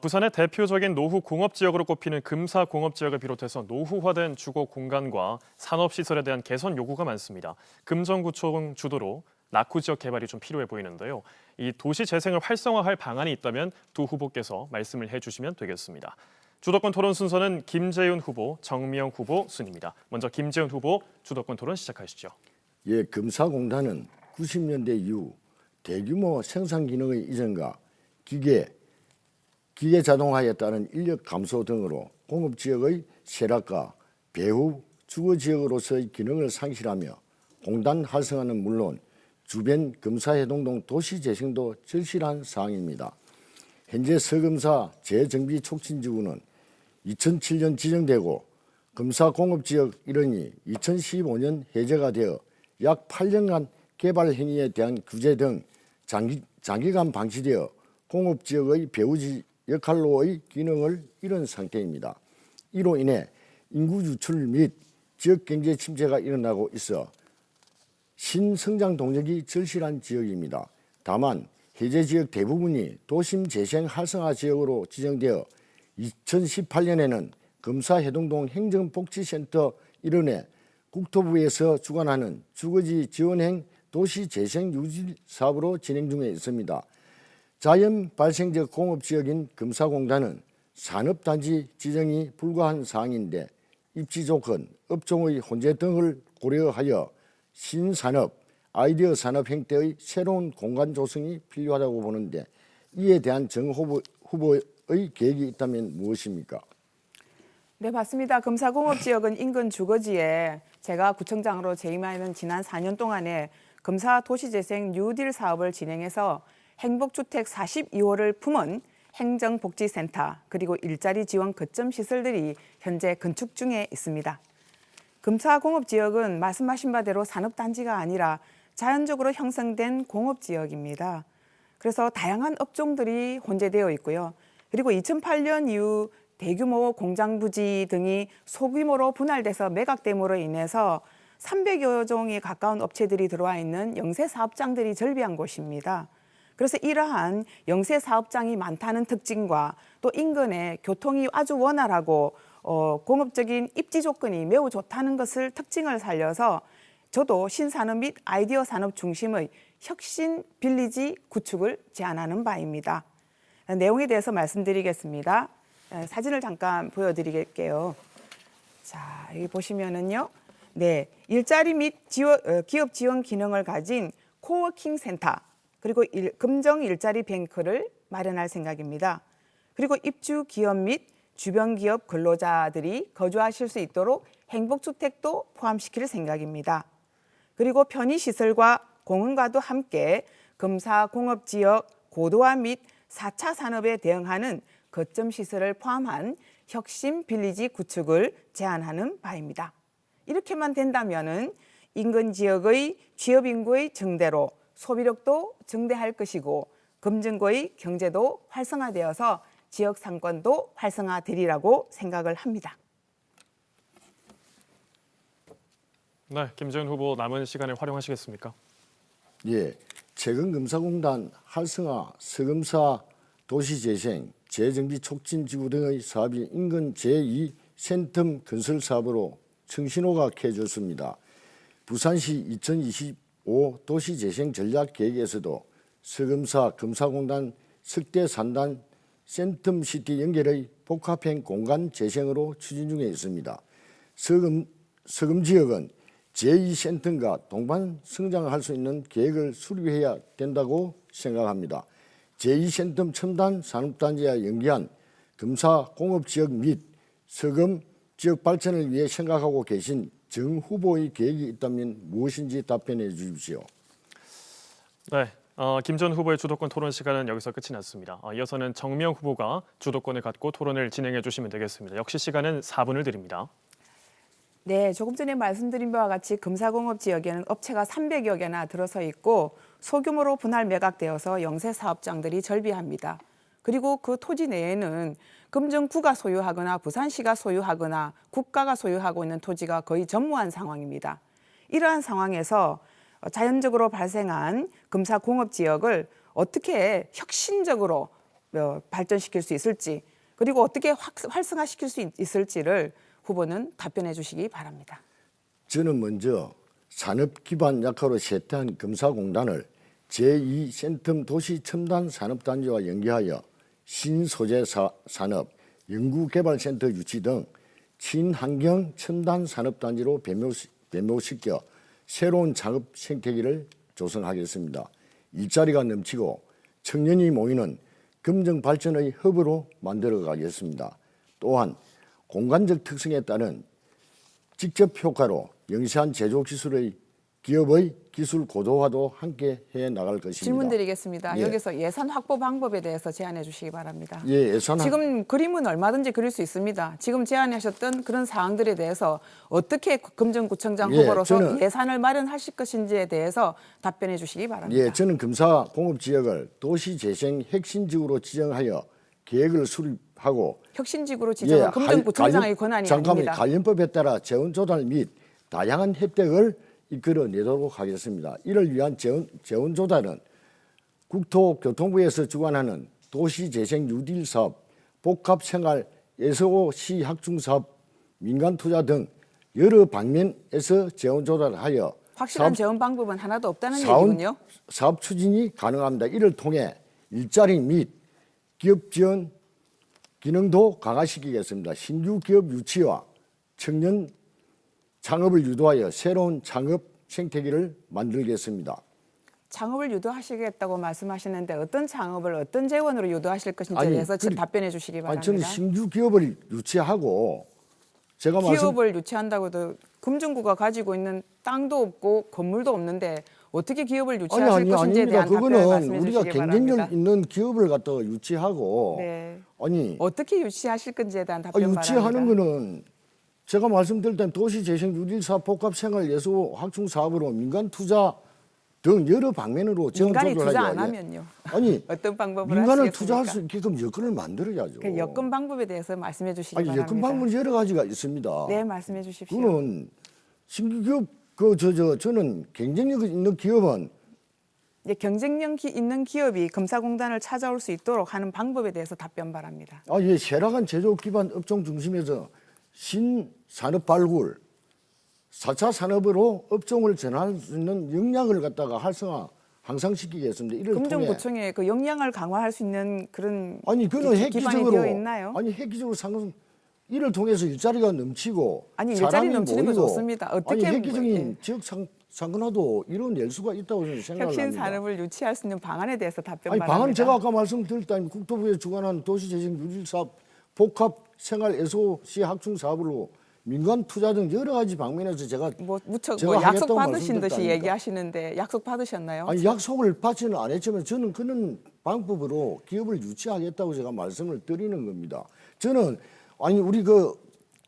부산의 대표적인 노후 공업 지역으로 꼽히는 금사 공업 지역을 비롯해서 노후화된 주거 공간과 산업 시설에 대한 개선 요구가 많습니다. 금정구청 주도로 낙후 지역 개발이 좀 필요해 보이는데요. 이 도시 재생을 활성화할 방안이 있다면 두 후보께서 말씀을 해주시면 되겠습니다. 주도권 토론 순서는 김재훈 후보, 정미영 후보 순입니다. 먼저 김재훈 후보 주도권 토론 시작하시죠. 예, 금사공단은 90년대 이후 대규모 생산 기능의 이전과 기계 자동화에 따른 인력 감소 등으로 공업지역의 쇠락과 배후 주거지역으로서의 기능을 상실하며 공단 활성화는 물론 주변 금사해동동 도시재생도 절실한 사항입니다. 현재 서금사 재정비촉진지구는 2007년 지정되고 금사공업지역 일원이 2015년 해제가 되어 약 8년간 개발 행위에 대한 규제 등 장기간 방치되어 공업지역의 배후지 역할로의 기능을 잃은 상태입니다. 이로 인해 인구 유출 및 지역경제 침체가 일어나고 있어 신성장 동력이 절실한 지역입니다. 다만 해제 지역 대부분이 도심 재생 활성화 지역으로 지정되어 2018년에는 금사해동동 행정복지센터 일원에 국토부에서 주관하는 주거지 지원행 도시재생 유지 사업으로 진행 중에 있습니다. 자연 발생적 공업지역인 금사공단은 산업단지 지정이 불가한 사항인데 입지 조건, 업종의 혼재 등을 고려하여 신산업, 아이디어 산업 형태의 새로운 공간 조성이 필요하다고 보는데 이에 대한 정 후보의 계획이 있다면 무엇입니까? 네, 맞습니다. 금사공업지역은 인근 주거지에 제가 구청장으로 재임하는 지난 4년 동안에 금사 도시재생 뉴딜 사업을 진행해서 행복주택 42호를 품은 행정복지센터 그리고 일자리 지원 거점 시설들이 현재 건축 중에 있습니다. 금사공업지역은 말씀하신 바대로 산업단지가 아니라 자연적으로 형성된 공업지역입니다. 그래서 다양한 업종들이 혼재되어 있고요. 그리고 2008년 이후 대규모 공장 부지 등이 소규모로 분할돼서 매각됨으로 인해서 300여 종에 가까운 업체들이 들어와 있는 영세 사업장들이 절비한 곳입니다. 그래서 이러한 영세 사업장이 많다는 특징과 또 인근에 교통이 아주 원활하고 공업적인 입지 조건이 매우 좋다는 것을 특징을 살려서 저도 신산업 및 아이디어 산업 중심의 혁신 빌리지 구축을 제안하는 바입니다. 내용에 대해서 말씀드리겠습니다. 사진을 잠깐 보여드릴게요. 자, 여기 보시면은요. 네, 일자리 및 기업 지원 기능을 가진 코워킹 센터, 그리고 금정 일자리 뱅크를 마련할 생각입니다. 그리고 입주 기업 및 주변 기업 근로자들이 거주하실 수 있도록 행복주택도 포함시킬 생각입니다. 그리고 편의시설과 공원과도 함께 금사공업지역 고도화 및 4차 산업에 대응하는 거점 시설을 포함한 혁신 빌리지 구축을 제안하는 바입니다. 이렇게만 된다면은 인근 지역의 취업 인구의 증대로 소비력도 증대할 것이고 금정구의 경제도 활성화되어서 지역 상권도 활성화되리라고 생각을 합니다. 네, 김재훈 후보 남은 시간을 활용하시겠습니까? 예, 최근 금사공단 활성화, 서금사 도시재생, 재정비 촉진지구 등의 사업이 인근 제2 센텀 건설 사업으로 청신호가 켜졌습니다. 부산시 2025 도시재생 전략계획에서도 서금사, 금사공단, 석대산단, 센텀시티 연결의 복합형 공간 재생으로 추진 중에 있습니다. 서금 지역은 제2센텀과 동반 성장할 수 있는 계획을 수립해야 된다고 생각합니다. 제2센텀 첨단 산업단지와 연계한 금사 공업지역 및 서금 지역 발전을 위해 생각하고 계신 정 후보의 계획이 있다면 무엇인지 답변해 주십시오. 네, 김 전 후보의 주도권 토론 시간은 여기서 끝이 났습니다. 이어서는 정미영 후보가 주도권을 갖고 토론을 진행해 주시면 되겠습니다. 역시 시간은 4분을 드립니다. 네, 조금 전에 말씀드린 바와 같이 금사공업 지역에는 업체가 300여 개나 들어서 있고 소규모로 분할 매각되어서 영세 사업장들이 절비합니다. 그리고 그 토지 내에는 금정구가 소유하거나 부산시가 소유하거나 국가가 소유하고 있는 토지가 거의 전무한 상황입니다. 이러한 상황에서 자연적으로 발생한 금사공업 지역을 어떻게 혁신적으로 발전시킬 수 있을지, 그리고 어떻게 활성화시킬 수 있을지를 후보는 답변해 주시기 바랍니다. 저는 먼저 산업 기반 약화로 쇠퇴한 금사공단을 제2센텀 도시 첨단 산업단지와 연계하여 신소재 산업, 연구개발센터 유치 등 친환경 첨단 산업단지로 변모시켜 새로운 창업 생태계를 조성하겠습니다. 일자리가 넘치고 청년이 모이는 금정 발전의 허브로 만들어 가겠습니다. 또한 공간적 특성에 따른 직접 효과로 영세한 제조기술의 기업의 기술 고도화도 함께 해 나갈 것입니다. 질문 드리겠습니다. 예. 여기서 예산 확보 방법에 대해서 제안해 주시기 바랍니다. 예, 예산 지금 그림은 얼마든지 그릴 수 있습니다. 지금 제안하셨던 그런 사항들에 대해서 어떻게 금정구청장 예, 후보로서 예산을 마련하실 것인지에 대해서 답변해 주시기 바랍니다. 예, 저는 금사 공업지역을 도시재생 핵심지구로 지정하여 계획을 수립하고 혁신지구로 지정은 금정구청장의 권한이 아닙니다. 관련법에 따라 재원조달 및 다양한 혜택을 이끌어내도록 하겠습니다. 이를 위한 재원조달은 국토교통부에서 주관하는 도시재생 뉴딜 사업, 복합생활 SO 시학중사업, 민간투자 등 여러 방면에서 재원조달하여 확실한 재원 방법은 하나도 없다는 얘기군요. 사업 추진이 가능합니다. 이를 통해 일자리 및 기업 지원 기능도 강화시키겠습니다. 신규 기업 유치와 청년 창업을 유도하여 새로운 창업 생태계를 만들겠습니다. 창업을 유도하시겠다고 말씀하시는데 어떤 창업을 어떤 재원으로 유도하실 것인지에 대해서 답변해 주시기 바랍니다. 저는 신규 기업을 유치하고 제가 기업을 유치한다고도 금정구가 가지고 있는 땅도 없고 건물도 없는데 어떻게 기업을 유치하실 것인지에 대한 답변을 말씀해 주시기 우리가 바랍니다. 경쟁력 있는 기업을 갖다가 유치하고 네. 어떻게 유치하실 건지에 대한 답변 유치하는 바랍니다. 거는 제가 말씀드릴 땐 도시재생 뉴딜 사업 복합생활 예수 확충 사업으로 민간 투자 등 여러 방면으로 재원 민간이 조절을 투자 하죠. 안 예. 하면요. 아니 어떤 방법을 민간을 하시겠습니까? 투자할 수 있게끔 여건을 만들어야죠. 그 여건 방법에 대해서 말씀해 주시기 아니 바랍니다. 여건 방법은 여러 가지가 있습니다. 네, 말씀해 주십시오. 그거는 신규 기업 저는 경쟁력 있는 기업은 이제 경쟁력 있는 기업이 검사공단을 찾아올 수 있도록 하는 방법에 대해서 답변 바랍니다. 쇠락한 제조업 기반 업종 중심에서 신산업 발굴, 4차 산업으로 업종을 전환할 수 있는 역량을 갖다가 활성화 항상 시키겠습니다. 이를 통해 금정구청에 그 역량을 강화할 수 있는 그런 그는 기반이 되어 있나요? 획기적으로 상승 이를 통해서 일자리가 넘치고 아니, 사람이 일자리 넘치는 거 모이고, 좋습니다. 어떻게 획기적인 뭐 이렇게 지역 상근화도 이뤄낼 수가 있다고 저는 생각합니다. 혁신 산업을 유치할 수 있는 방안에 대해서 답변 아니 바랍니다. 방안 제가 아까 말씀드렸다니 국토부에 주관한 도시재생 유질 사업 복합 생활 SOC 확충 사업으로 민간 투자 등 여러 가지 방면에서 제가 무척 제가 약속 하겠다고 받으신 듯이 말씀드렸다니까. 얘기하시는데 약속 받으셨나요? 아니 약속을 받지는 않았지만 저는 그런 방법으로 기업을 유치하겠다고 제가 말씀을 드리는 겁니다. 저는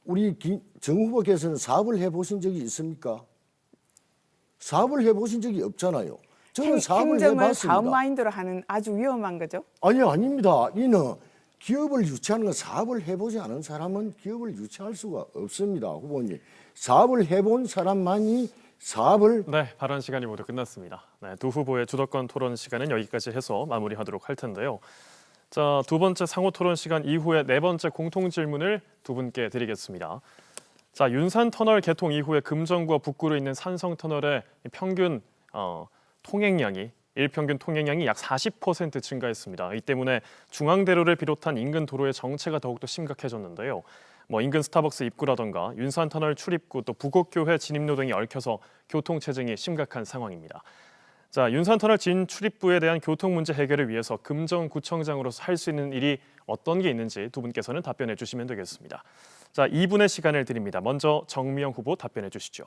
우리 정 후보께서는 사업을 해보신 적이 있습니까? 사업을 해보신 적이 없잖아요. 저는 사업을 행정을 해봤습니다. 사업 마인드로 하는 아주 위험한 거죠. 아닙니다. 이는 기업을 유치하는 건 사업을 해보지 않은 사람은 기업을 유치할 수가 없습니다. 후보님. 사업을 해본 사람만이 사업을 네, 발언 시간이 모두 끝났습니다. 네, 두 후보의 주도권 토론 시간은 여기까지 해서 마무리하도록 할 텐데요. 자, 두 번째 상호 토론 시간 이후에 네 번째 공통 질문을 두 분께 드리겠습니다. 자, 윤산 터널 개통 이후에 금정구와 북구로 있는 산성 터널의 평균 통행량이 일평균 통행량이 약 40% 증가했습니다. 이 때문에 중앙대로를 비롯한 인근 도로의 정체가 더욱더 심각해졌는데요. 인근 스타벅스 입구라던가 윤산터널 출입구 또 부곡교회 진입로 등이 얽혀서 교통체증이 심각한 상황입니다. 자, 윤산터널 진출입부에 대한 교통 문제 해결을 위해서 금정구청장으로서 할 수 있는 일이 어떤 게 있는지 두 분께서는 답변해 주시면 되겠습니다. 자, 2분의 시간을 드립니다. 먼저 정미영 후보 답변해 주시죠.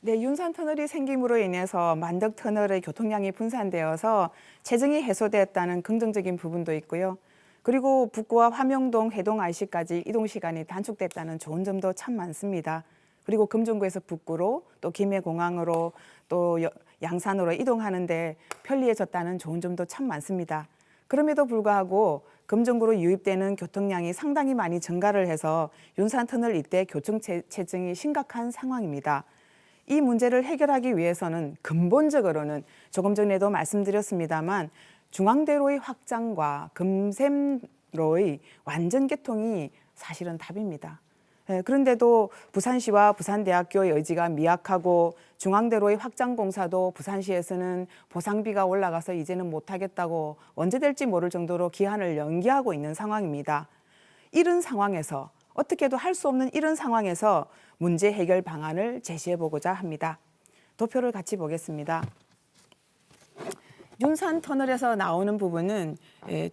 네, 윤산 터널이 생김으로 인해서 만덕 터널의 교통량이 분산되어서 체증이 해소됐다는 긍정적인 부분도 있고요. 그리고 북구와 화명동, 해동 IC까지 이동 시간이 단축됐다는 좋은 점도 참 많습니다. 그리고 금정구에서 북구로 또 김해공항으로 또 양산으로 이동하는데 편리해졌다는 좋은 점도 참 많습니다. 그럼에도 불구하고 금정구로 유입되는 교통량이 상당히 많이 증가를 해서 윤산 터널 일대 교통체증이 심각한 상황입니다. 이 문제를 해결하기 위해서는 근본적으로는 조금 전에도 말씀드렸습니다만 중앙대로의 확장과 금샘로의 완전 개통이 사실은 답입니다. 그런데도 부산시와 부산대학교의 의지가 미약하고 중앙대로의 확장 공사도 부산시에서는 보상비가 올라가서 이제는 못하겠다고 언제 될지 모를 정도로 기한을 연기하고 있는 상황입니다. 이런 상황에서 어떻게도 할 수 없는 이런 상황에서 문제 해결 방안을 제시해 보고자 합니다. 도표를 같이 보겠습니다. 윤산 터널에서 나오는 부분은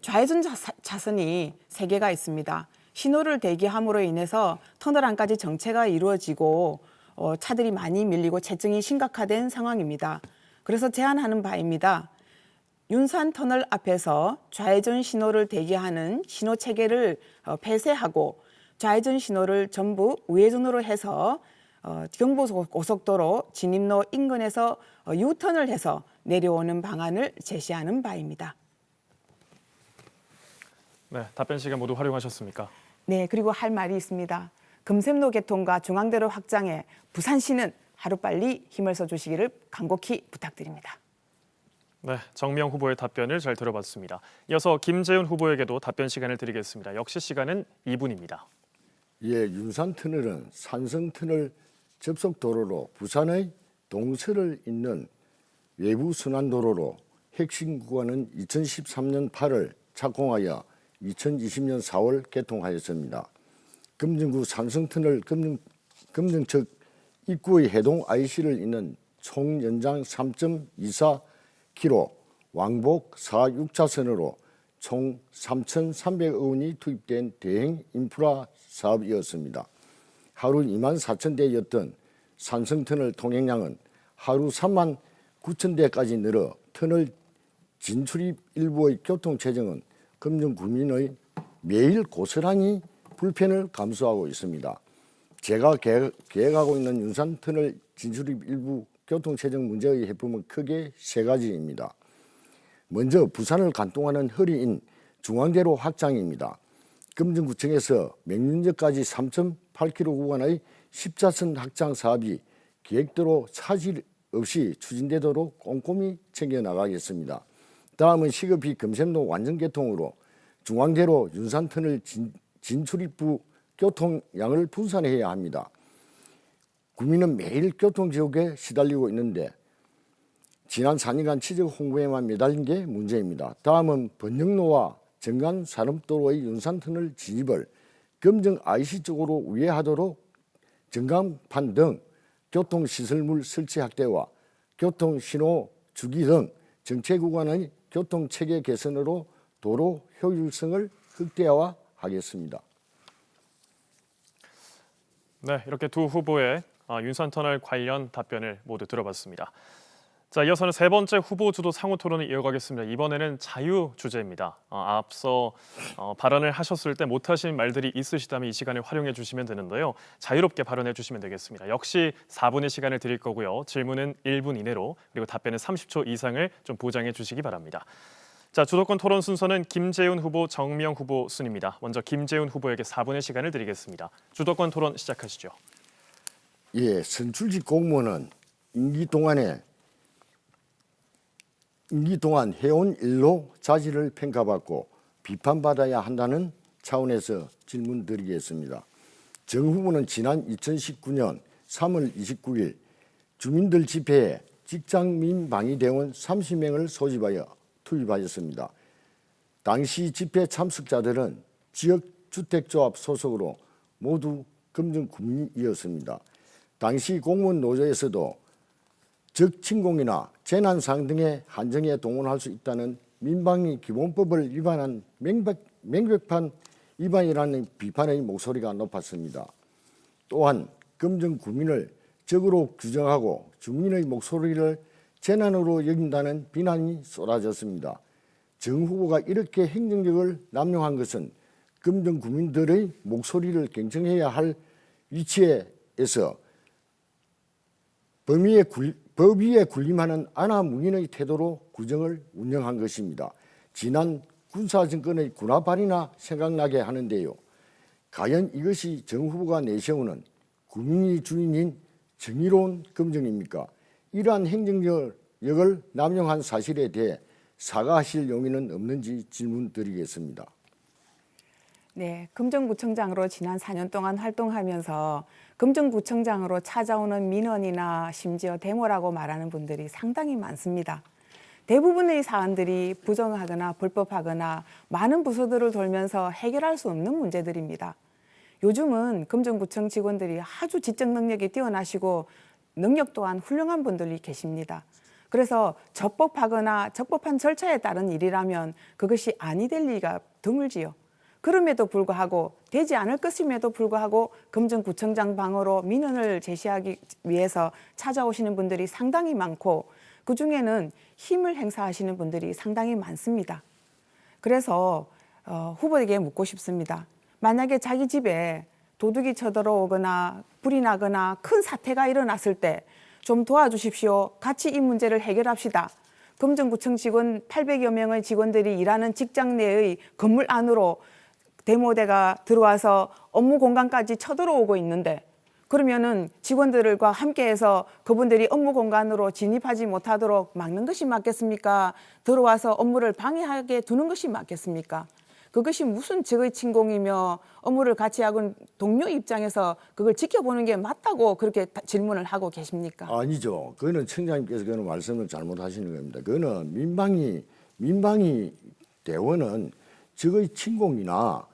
좌회전 차선이 3개가 있습니다. 신호를 대기함으로 인해서 터널 안까지 정체가 이루어지고 차들이 많이 밀리고 체증이 심각화된 상황입니다. 그래서 제안하는 바입니다. 윤산 터널 앞에서 좌회전 신호를 대기하는 신호 체계를 폐쇄하고 좌회전 신호를 전부 우회전으로 해서 경부고속도로 진입로 인근에서 유턴을 해서 내려오는 방안을 제시하는 바입니다. 네, 답변 시간 모두 활용하셨습니까? 네, 그리고 할 말이 있습니다. 금샘로 개통과 중앙대로 확장에 부산시는 하루빨리 힘을 써주시기를 간곡히 부탁드립니다. 네, 정미영 후보의 답변을 잘 들어봤습니다. 이어서 김재훈 후보에게도 답변 시간을 드리겠습니다. 역시 시간은 2분입니다. 윤산 터널은 산성 터널 접속 도로로 부산의 동서를 잇는 외부 순환도로로 핵심 구간은 2013년 8월 착공하여 2020년 4월 개통하였습니다. 금정구 산성터널 금정 측 입구의 해동 IC를 잇는 총 연장 3.24km, 왕복 4, 6차선으로 총 3,300억 원이 투입된 대행 인프라 사업이었습니다. 하루 2만 4천 대였던 산성터널 통행량은 하루 3만 9천 대까지 늘어 터널 진출입 일부의 교통체증은 금정 구민의 매일 고스란히 불편을 감수하고 있습니다. 제가 계획하고 있는 윤산 터널 진출입 일부 교통체증 문제의 해법은 크게 세 가지입니다. 먼저 부산을 관통하는 허리인 중앙대로 확장입니다. 금정구청에서 명륜역까지 3.8km 구간의 십자선 확장 사업이 계획대로 차질 없이 추진되도록 꼼꼼히 챙겨나가겠습니다. 다음은 시급히 금샘로 완전 개통으로 중앙대로 윤산터널 진출입부 교통량을 분산해야 합니다. 국민은 매일 교통지옥에 시달리고 있는데 지난 4년간 취재 홍보에만 매달린 게 문제입니다. 다음은 번영로와 정강 산업도로의 윤산터널 진입을 금정 IC 쪽으로 우회하도록 전광판 등 교통시설물 설치 확대와 교통신호 주기 등 정체 구간의 교통체계 개선으로 도로 효율성을 극대화하겠습니다. 네, 이렇게 두 후보의 윤산터널 관련 답변을 모두 들어봤습니다. 자, 이어서는 세 번째 후보 주도 상호 토론을 이어가겠습니다. 이번에는 자유 주제입니다. 앞서 발언을 하셨을 때 못하신 말들이 있으시다면 이 시간을 활용해 주시면 되는데요. 자유롭게 발언해 주시면 되겠습니다. 역시 4분의 시간을 드릴 거고요. 질문은 1분 이내로 그리고 답변은 30초 이상을 좀 보장해 주시기 바랍니다. 자, 주도권 토론 순서는 김재훈 후보, 정미영 후보 순입니다. 먼저 김재훈 후보에게 4분의 시간을 드리겠습니다. 주도권 토론 시작하시죠. 예, 선출직 공무원은 임기 동안 해온 일로 자질을 평가받고 비판받아야 한다는 차원에서 질문드리겠습니다. 정 후보는 지난 2019년 3월 29일 주민들 집회에 직장민방위대원 30명을 소집하여 투입하였습니다. 당시 집회 참석자들은 지역주택조합 소속으로 모두 금정구민이었습니다. 당시 공무원 노조에서도 적침공이나 재난상 등의 한정에 동원할 수 있다는 민방위 기본법을 위반한 명백한 위반이라는 비판의 목소리가 높았습니다. 또한 금정구민을 적으로 규정하고 주민의 목소리를 재난으로 여긴다는 비난이 쏟아졌습니다. 정 후보가 이렇게 행정력을 남용한 것은 금정구민들의 목소리를 경청해야 할 위치에서 법 위에 군림하는 안하무인의 태도로 구정을 운영한 것입니다. 지난 군사정권의 군화발이나 생각나게 하는데요. 과연 이것이 정 후보가 내세우는 국민이 주인인 정의로운 검증입니까? 이러한 행정력을 남용한 사실에 대해 사과하실 용의는 없는지 질문드리겠습니다. 네, 금정구청장으로 지난 4년 동안 활동하면서 금정구청장으로 찾아오는 민원이나 심지어 데모라고 말하는 분들이 상당히 많습니다. 대부분의 사안들이 부정하거나 불법하거나 많은 부서들을 돌면서 해결할 수 없는 문제들입니다. 요즘은 금정구청 직원들이 아주 지적 능력이 뛰어나시고 능력 또한 훌륭한 분들이 계십니다. 그래서 적법하거나 적법한 절차에 따른 일이라면 그것이 아니 될 리가 드물지요. 그럼에도 불구하고 되지 않을 것임에도 불구하고 금정구청장 방으로 민원을 제시하기 위해서 찾아오시는 분들이 상당히 많고 그중에는 힘을 행사하시는 분들이 상당히 많습니다. 그래서 후보에게 묻고 싶습니다. 만약에 자기 집에 도둑이 쳐들어오거나 불이 나거나 큰 사태가 일어났을 때 좀 도와주십시오. 같이 이 문제를 해결합시다. 금정구청 직원 800여 명의 직원들이 일하는 직장 내의 건물 안으로 데모대가 들어와서 업무 공간까지 쳐들어오고 있는데 그러면은 직원들과 함께해서 그분들이 업무 공간으로 진입하지 못하도록 막는 것이 맞겠습니까? 들어와서 업무를 방해하게 두는 것이 맞겠습니까? 그것이 무슨 적의 침공이며 업무를 같이 하고 동료 입장에서 그걸 지켜보는 게 맞다고 그렇게 질문을 하고 계십니까? 아니죠. 그거는 청장님께서 그거는 말씀을 잘못하시는 겁니다. 그거는 민방위 대원은 적의 침공이나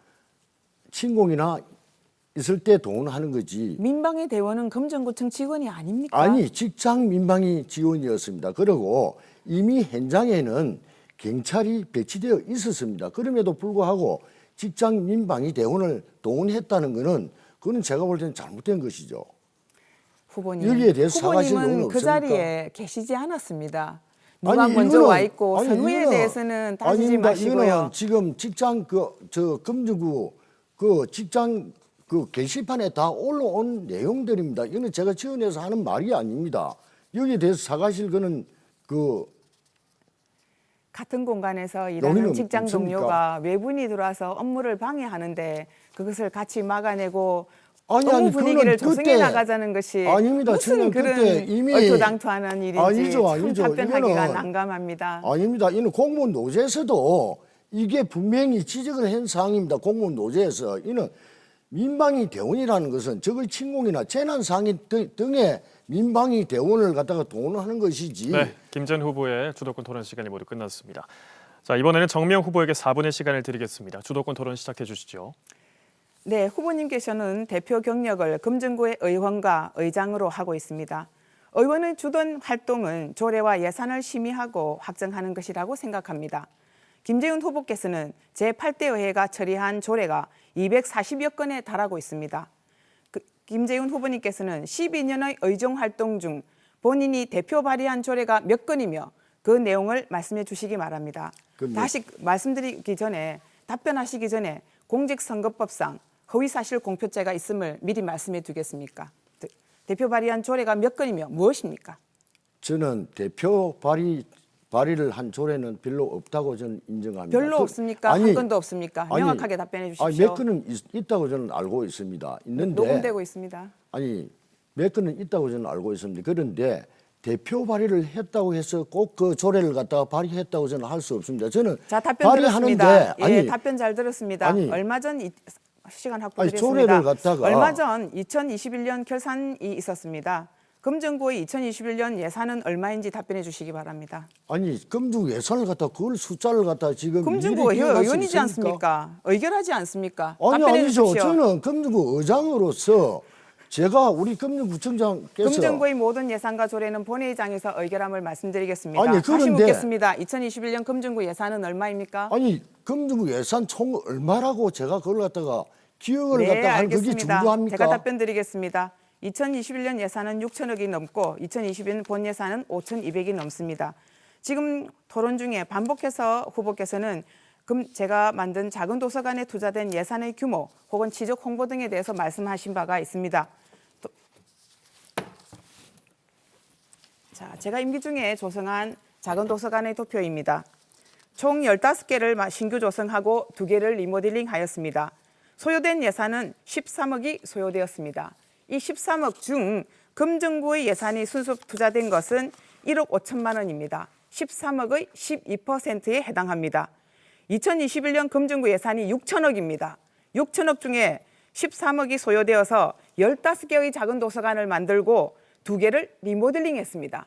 있을 때 동원하는 거지. 민방위 대원은 금정구청 직원이 아닙니까? 아니, 직장 민방위 지원이었습니다. 그리고 이미 현장에는 경찰이 배치되어 있었습니다. 그럼에도 불구하고 직장 민방위 대원을 동원했다는 것은 그건 제가 볼 때는 잘못된 것이죠. 후보님, 여기에 대해서 사과하실 용은 후보님은 그 없습니까? 자리에 계시지 않았습니다. 누가 아니, 먼저 이거는- 와 있고 아니, 선후에 이거는- 대해서는 따지지 아닙니다. 마시고요. 이거는 지금 직장 금정구 직장 게시판에 다 올라온 내용들입니다. 이거는 제가 지어내서 하는 말이 아닙니다. 여기에 대해서 사과하실 거는 그 같은 공간에서 여기는 일하는 직장 없습니까? 동료가 외분이 들어와서 업무를 방해하는데 그것을 같이 막아내고 아니, 업무 분위기를 그거는 조성해 그때- 나가자는 것이 아닙니다. 무슨 저는 그런 그때 이미- 얼토당토하는 일인지 아니죠, 참 아니죠. 답변하기가 이거는- 난감합니다. 아닙니다. 이는 공무원 노조에서도 이게 분명히 지적을 한 사항입니다. 공무원 노조에서 이는 민방위 대원이라는 것은 적의 침공이나 재난 상해 등의 민방위 대원을 갖다가 동원하는 것이지. 네, 김전 후보의 주도권 토론 시간이 모두 끝났습니다. 자, 이번에는 정미영 후보에게 4분의 시간을 드리겠습니다. 주도권 토론 시작해 주시죠. 네, 후보님께서는 대표 경력을 금정구의 의원과 의장으로 하고 있습니다. 의원의 주된 활동은 조례와 예산을 심의하고 확정하는 것이라고 생각합니다. 김재훈 후보께서는 제8대 의회가 처리한 조례가 240여 건에 달하고 있습니다. 김재훈 후보님께서는 12년의 의정 활동 중 본인이 대표 발의한 조례가 몇 건이며 그 내용을 말씀해 주시기 바랍니다. 다시 말씀드리기 전에 답변하시기 전에 공직선거법상 허위사실 공표죄가 있음을 미리 말씀해 두겠습니까? 대표 발의한 조례가 몇 건이며 무엇입니까? 저는 대표 발의를 한 조례는 별로 없다고 저는 인정합니다. 별로 없습니까? 한 건도 없습니까? 명확하게 답변해 주십시오. 몇 건은 있다고 저는 알고 있습니다. 있는데 녹음되고 있습니다. 아니 몇 건은 있다고 저는 알고 있습니다. 그런데 대표 발의를 했다고 해서 꼭 그 조례를 갖다가 발의했다고 저는 할 수 없습니다. 저는 자, 답변 들었습니다. 발의하는데 예, 아니 답변 잘 들었습니다. 아니, 얼마 전 시간 아니, 확보드렸습니다. 조례를 갖다가 얼마 전 2021년 결산이 있었습니다. 금정구의 2021년 예산은 얼마인지 답변해 주시기 바랍니다. 아니 금주 예산을 갖다 그걸 숫자를 갖다 지금 금정구 미리 기억할 수 의원이지 있습니까? 않습니까? 의결하지 않습니까? 아니 답변해 아니죠. 주십시오. 저는 금주구 의장으로서 제가 우리 금주구청장께서 금정구의 모든 예산과 조례는 본회의장에서 의결함을 말씀드리겠습니다. 아니, 다시 그런데- 묻겠습니다. 2021년 금정구 예산은 얼마입니까? 아니 금주구 예산 총 얼마라고 제가 그걸 갖다가 기억을 네, 갖다가 한 그게 알겠습니다. 중요합니까? 제가 답변 드리겠습니다. 2021년 예산은 6천억이 넘고 2022년 본 예산은 5,200이 넘습니다. 지금 토론 중에 반복해서 후보께서는 제가 만든 작은 도서관에 투자된 예산의 규모 혹은 지적 홍보 등에 대해서 말씀하신 바가 있습니다. 자, 제가 임기 중에 조성한 작은 도서관의 도표입니다. 총 15개를 신규 조성하고 2개를 리모델링하였습니다. 소요된 예산은 13억이 소요되었습니다. 이 13억 중 금정구의 예산이 순수 투자된 것은 1억 5천만 원입니다. 13억의 12%에 해당합니다. 2021년 금정구 예산이 6천억입니다. 6천억 중에 13억이 소요되어서 15개의 작은 도서관을 만들고 2개를 리모델링했습니다.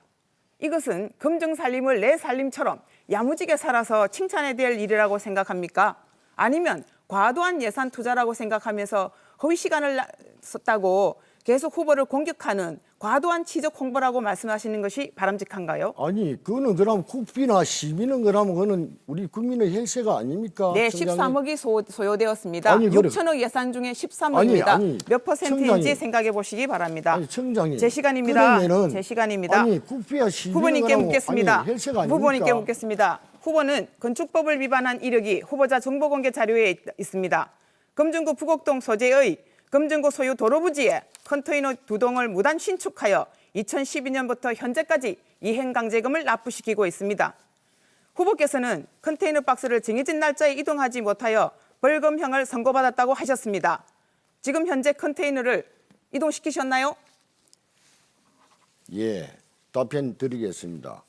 이것은 금정살림을 내 살림처럼 야무지게 살아서 칭찬해야 될 일이라고 생각합니까? 아니면 과도한 예산 투자라고 생각하면서 허위 시간을 썼다고 계속 후보를 공격하는 과도한 지적 홍보라고 말씀하시는 것이 바람직한가요? 아니 그거는 그럼 국비나 시비는 그러면 그거는 우리 국민의 혈세가 아닙니까? 네, 청장님? 13억이 소요되었습니다. 아니, 그래. 6천억 예산 중에 13억입니다. 아니, 몇 퍼센트인지 청장님. 생각해 보시기 바랍니다. 아니 청장님 제 시간입니다. 그러면은 제 시간입니다. 아니 국비와 시비는 후보님께 그러면 묻겠습니다. 아니 혈세가 아닙니까? 후보님께 묻겠습니다. 후보는 건축법을 위반한 이력이 후보자 정보공개 자료에 있습니다. 금정구 부곡동 소재의 금정구 소유 도로부지에 컨테이너 2동을 무단 신축하여 2012년부터 현재까지 이행강제금을 납부시키고 있습니다. 후보께서는 컨테이너 박스를 정해진 날짜에 이동하지 못하여 벌금형을 선고받았다고 하셨습니다. 지금 현재 컨테이너를 이동시키셨나요? 예, 답변 드리겠습니다.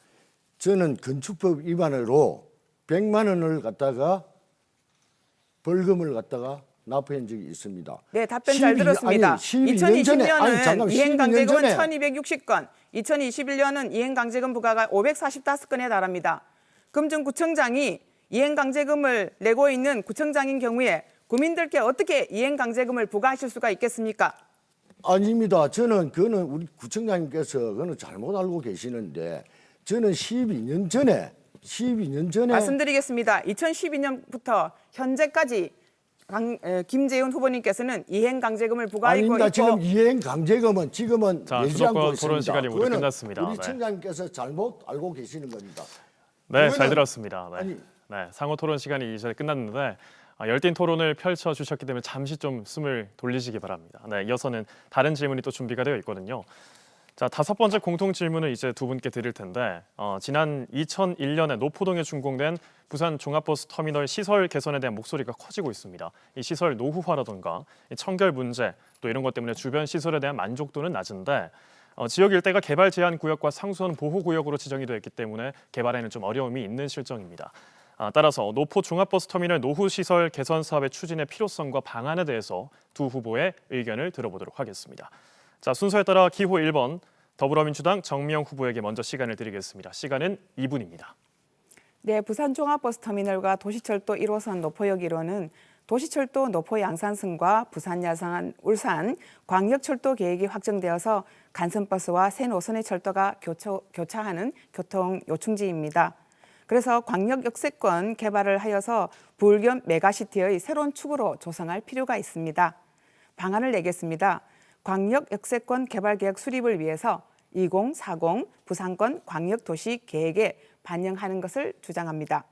저는 건축법 위반으로 100만 원을 갖다가 벌금을 갖다가 납부한 적이 있습니다. 네, 답변 잘 들었습니다. 2020년은 이행강제금은 1260건, 2021년은 이행강제금 부과가 545건에 달합니다. 금정구청장이 이행강제금을 내고 있는 구청장인 경우에 구민들께 어떻게 이행강제금을 부과하실 수가 있겠습니까? 아닙니다. 저는 그거는 우리 구청장님께서 그거는 잘못 알고 계시는데 저는 12년 전에 말씀드리겠습니다. 2012년부터 현재까지 김재훈 후보님께서는 이행강제금을 부과하고 아닙니다. 있고 지금 이행 강제금은 지금은 자, 내지 주도권 않고 토론 있습니다. 시간이 모두 그거는 끝났습니다. 우리 네. 청장님께서 잘못 알고 계시는 겁니다. 네, 그거는- 잘 들었습니다. 네. 아니- 네, 상호 토론 시간이 이제 끝났는데 열띤 토론을 펼쳐 주셨기 때문에 잠시 좀 숨을 돌리시기 바랍니다. 네, 이어서는 다른 질문이 또 준비가 되어 있거든요. 자, 자, 다섯 번째 공통 질문을 이제 두 분께 드릴 텐데 지난 2001년에 노포동에 준공된 부산 종합버스 터미널 시설 개선에 대한 목소리가 커지고 있습니다. 이 시설 노후화라던가 이 청결 문제 또 이런 것 때문에 주변 시설에 대한 만족도는 낮은데 지역 일대가 개발 제한 구역과 상수원 보호 구역으로 지정이 되어 있기 때문에 개발에는 좀 어려움이 있는 실정입니다. 따라서 노포 종합버스 터미널 노후 시설 개선 사업의 추진의 필요성과 방안에 대해서 두 후보의 의견을 들어보도록 하겠습니다. 자, 순서에 따라 기호 1번 더불어민주당 정미영 후보에게 먼저 시간을 드리겠습니다. 시간은 2분입니다. 네, 부산 종합버스터미널과 도시철도 1호선 노포역 1호는 도시철도 노포 양산선과 부산 야산 울산 광역철도 계획이 확정되어서 간선버스와 새 노선의 철도가 교차하는 교통 요충지입니다. 그래서 광역 역세권 개발을 하여서 부울 겸 메가시티의 새로운 축으로 조성할 필요가 있습니다. 방안을 내겠습니다. 광역 역세권 개발 계획 수립을 위해서 2040 부산권 광역도시 계획에 반영하는 것을 주장합니다.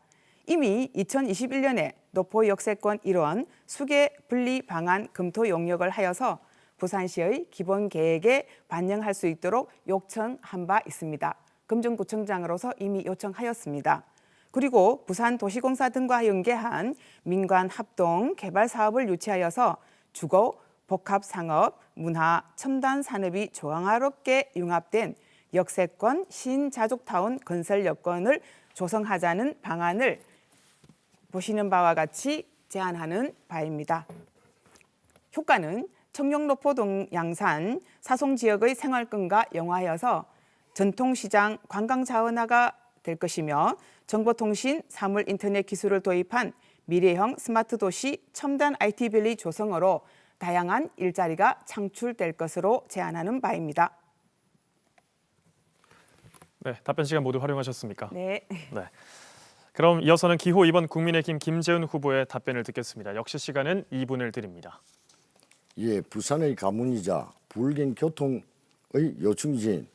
이미 2021년에 노포 역세권 일원 수계 분리 방안 검토 용역을 하여서 부산시의 기본 계획에 반영할 수 있도록 요청한 바 있습니다. 금정구청장으로서 이미 요청하였습니다. 그리고 부산도시공사 등과 연계한 민관 합동 개발 사업을 유치하여서 주거, 복합상업, 문화, 첨단 산업이 조화롭게 융합된 역세권 신자족타운 건설 여건을 조성하자는 방안을 보시는 바와 같이 제안하는 바입니다. 효과는 청룡노포동 양산 사송 지역의 생활권과 영화하여서 전통시장 관광자원화가 될 것이며 정보통신, 사물 인터넷 기술을 도입한 미래형 스마트 도시 첨단 IT밸리 조성으로 다양한 일자리가 창출될 것으로 제안하는 바입니다. 네, 답변 시간 모두 활용하셨습니까? 네. 네. 그럼 이어서는 기호 2번 국민의힘 김재훈 후보의 답변을 듣겠습니다. 역시 시간은 2분을 드립니다. 예, 부산의 가문이자 부울경 교통의 요충지인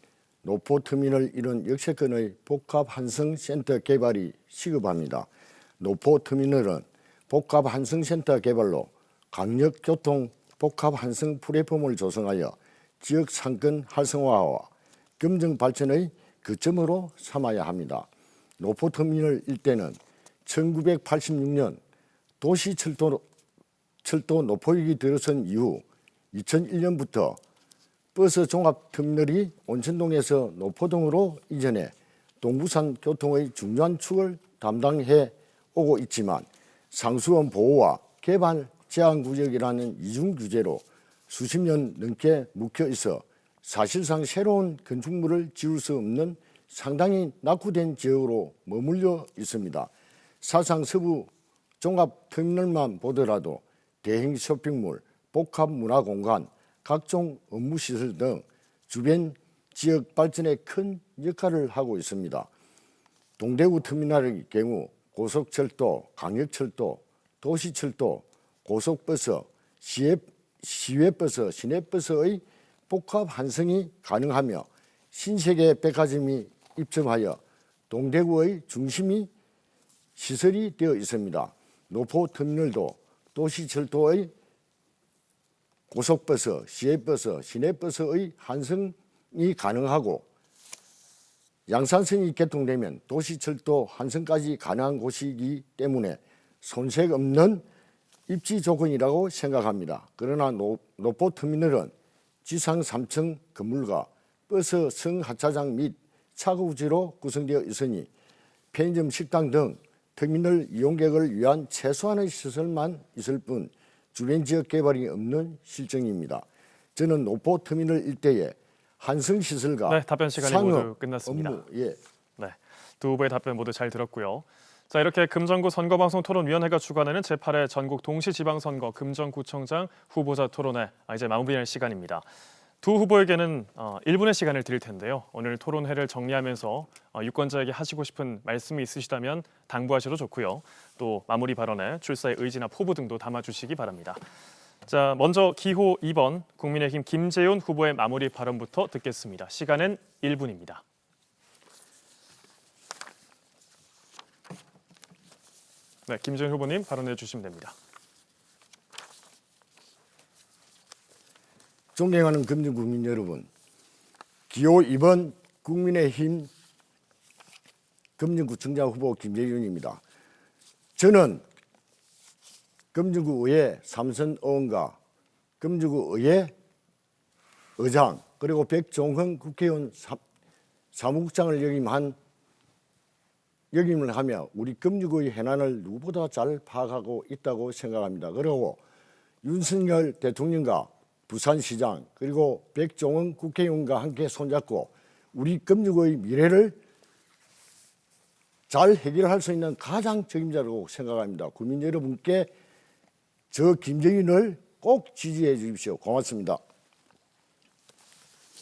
노포터미널 이런 역세권의 복합환승센터 개발이 시급합니다. 노포터미널은 복합환승센터 개발로 강력교통 복합환승 플랫폼을 조성하여 지역 상권 활성화와 금정 발전의 거점으로 삼아야 합니다. 노포터미널 일대는 1986년 도시철도 노포역이 들어선 이후 2001년부터 버스 종합터미널이 온천동에서 노포동으로 이전해 동부산 교통의 중요한 축을 담당해 오고 있지만 상수원 보호와 개발 제한구역이라는 이중 규제로 수십 년 넘게 묵혀 있어 사실상 새로운 건축물을 지을 수 없는 상당히 낙후된 지역으로 머물러 있습니다. 사상 서부 종합터미널만 보더라도 대형 쇼핑몰, 복합문화공간, 각종 업무시설 등 주변 지역 발전에 큰 역할을 하고 있습니다. 동대구 터미널의 경우 고속철도, 강역철도, 도시철도, 고속버스, 시외버스, 시내버스의 복합 환승이 가능하며 신세계 백화점이 입점하여 동대구의 중심이 시설이 되어 있습니다. 노포터미널도 도시철도의 고속버스, 시외버스, 시내버스의 환승이 가능하고 양산선이 개통되면 도시철도 환승까지 가능한 곳이기 때문에 손색 없는 입지 조건이라고 생각합니다. 그러나 노포터미널은 지상 3층 건물과 버스 승하차장 및 차고지로 구성되어 있으니 편의점, 식당 등 터미널 이용객을 위한 최소한의 시설만 있을 뿐 주변 지역 개발이 없는 실정입니다. 저는 노포터미널 일대에 환승시설과 네, 답변 시간이 상업 모두 끝났습니다. 업무, 예. 네, 두 후보의 답변 모두 잘 들었고요. 자, 이렇게 금정구 선거방송 토론위원회가 주관하는 제8회 전국 동시지방선거 금정구청장 후보자 토론회 이제 마무리할 시간입니다. 두 후보에게는 1분의 시간을 드릴 텐데요. 오늘 토론회를 정리하면서 유권자에게 하시고 싶은 말씀이 있으시다면 당부하셔도 좋고요. 또 마무리 발언에 출사의 의지나 포부 등도 담아주시기 바랍니다. 자, 먼저 기호 2번 국민의힘 김재훈 후보의 마무리 발언부터 듣겠습니다. 시간은 1분입니다. 네, 김재훈 후보님 발언해 주시면 됩니다. 존경하는 금정국민 여러분, 기호 2번 국민의힘 금정구청장 후보 김재윤입니다. 저는 금정구의회 삼선 의원과 금정구의회 의장 그리고 백종헌 국회의원 사무국장을 역임을 하며 우리 금정구의 해난을 누구보다 잘 파악하고 있다고 생각합니다. 그리고 윤석열 대통령과 부산시장 그리고 백종원 국회의원과 함께 손잡고 우리 금정구의 미래를 잘 해결할 수 있는 가장 책임자라고 생각합니다. 국민 여러분께 저 김재윤을 꼭 지지해 주십시오. 고맙습니다.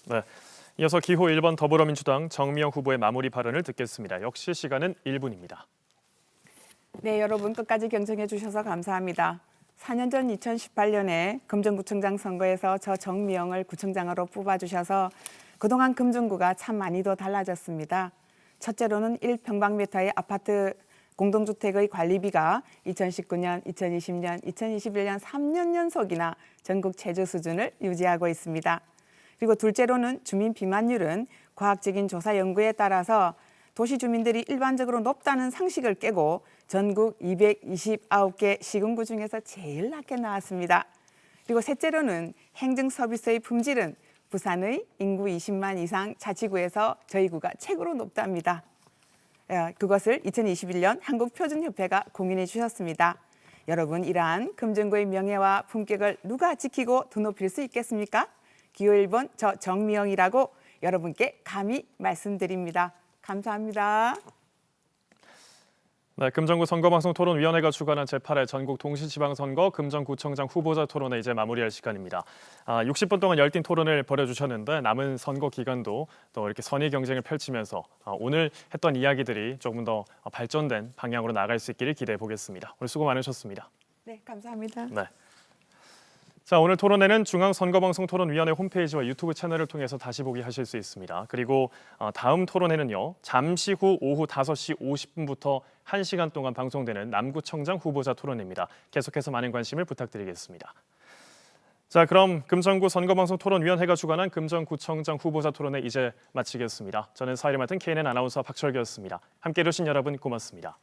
네. 이어서 기호 1번 더불어민주당 정미영 후보의 마무리 발언을 듣겠습니다. 역시 시간은 1분입니다. 네, 여러분 끝까지 경청해 주셔서 감사합니다. 4년 전 2018년에 금정구청장 선거에서 저 정미영을 구청장으로 뽑아주셔서 그동안 금정구가 참 많이도 달라졌습니다. 첫째로는 1평방미터의 아파트 공동주택의 관리비가 2019년, 2020년, 2021년 3년 연속이나 전국 최저 수준을 유지하고 있습니다. 그리고 둘째로는 주민 비만율은 과학적인 조사 연구에 따라서 도시 주민들이 일반적으로 높다는 상식을 깨고 전국 229개 시군구 중에서 제일 낮게 나왔습니다. 그리고 셋째로는 행정 서비스의 품질은 부산의 인구 20만 이상 자치구에서 저희 구가 최고로 높답니다. 그것을 2021년 한국표준협회가 공인해 주셨습니다. 여러분, 이러한 금정구의 명예와 품격을 누가 지키고 드높일 수 있겠습니까? 기호 1번 저 정미영이라고 여러분께 감히 말씀드립니다. 감사합니다. 네, 금정구 선거방송토론위원회가 주관한 제8회 전국 동시지방선거 금정구청장 후보자 토론회 이제 마무리할 시간입니다. 60분 동안 열띤 토론을 벌여주셨는데 남은 선거 기간도 또 이렇게 선의 경쟁을 펼치면서 오늘 했던 이야기들이 조금 더 발전된 방향으로 나갈 수 있기를 기대해 보겠습니다. 오늘 수고 많으셨습니다. 네, 감사합니다. 네. 자, 오늘 토론회는 중앙선거방송토론위원회 홈페이지와 유튜브 채널을 통해서 다시 보기 하실 수 있습니다. 그리고 다음 토론회는요. 잠시 후 오후 5시 50분부터 1시간 동안 방송되는 남구청장 후보자 토론회입니다. 계속해서 많은 관심을 부탁드리겠습니다. 자, 그럼 금정구 선거방송토론위원회가 주관한 금정구청장 후보자 토론회 이제 마치겠습니다. 저는 사회를 맡은 KNN 아나운서 박철규였습니다. 함께해 주신 여러분 고맙습니다.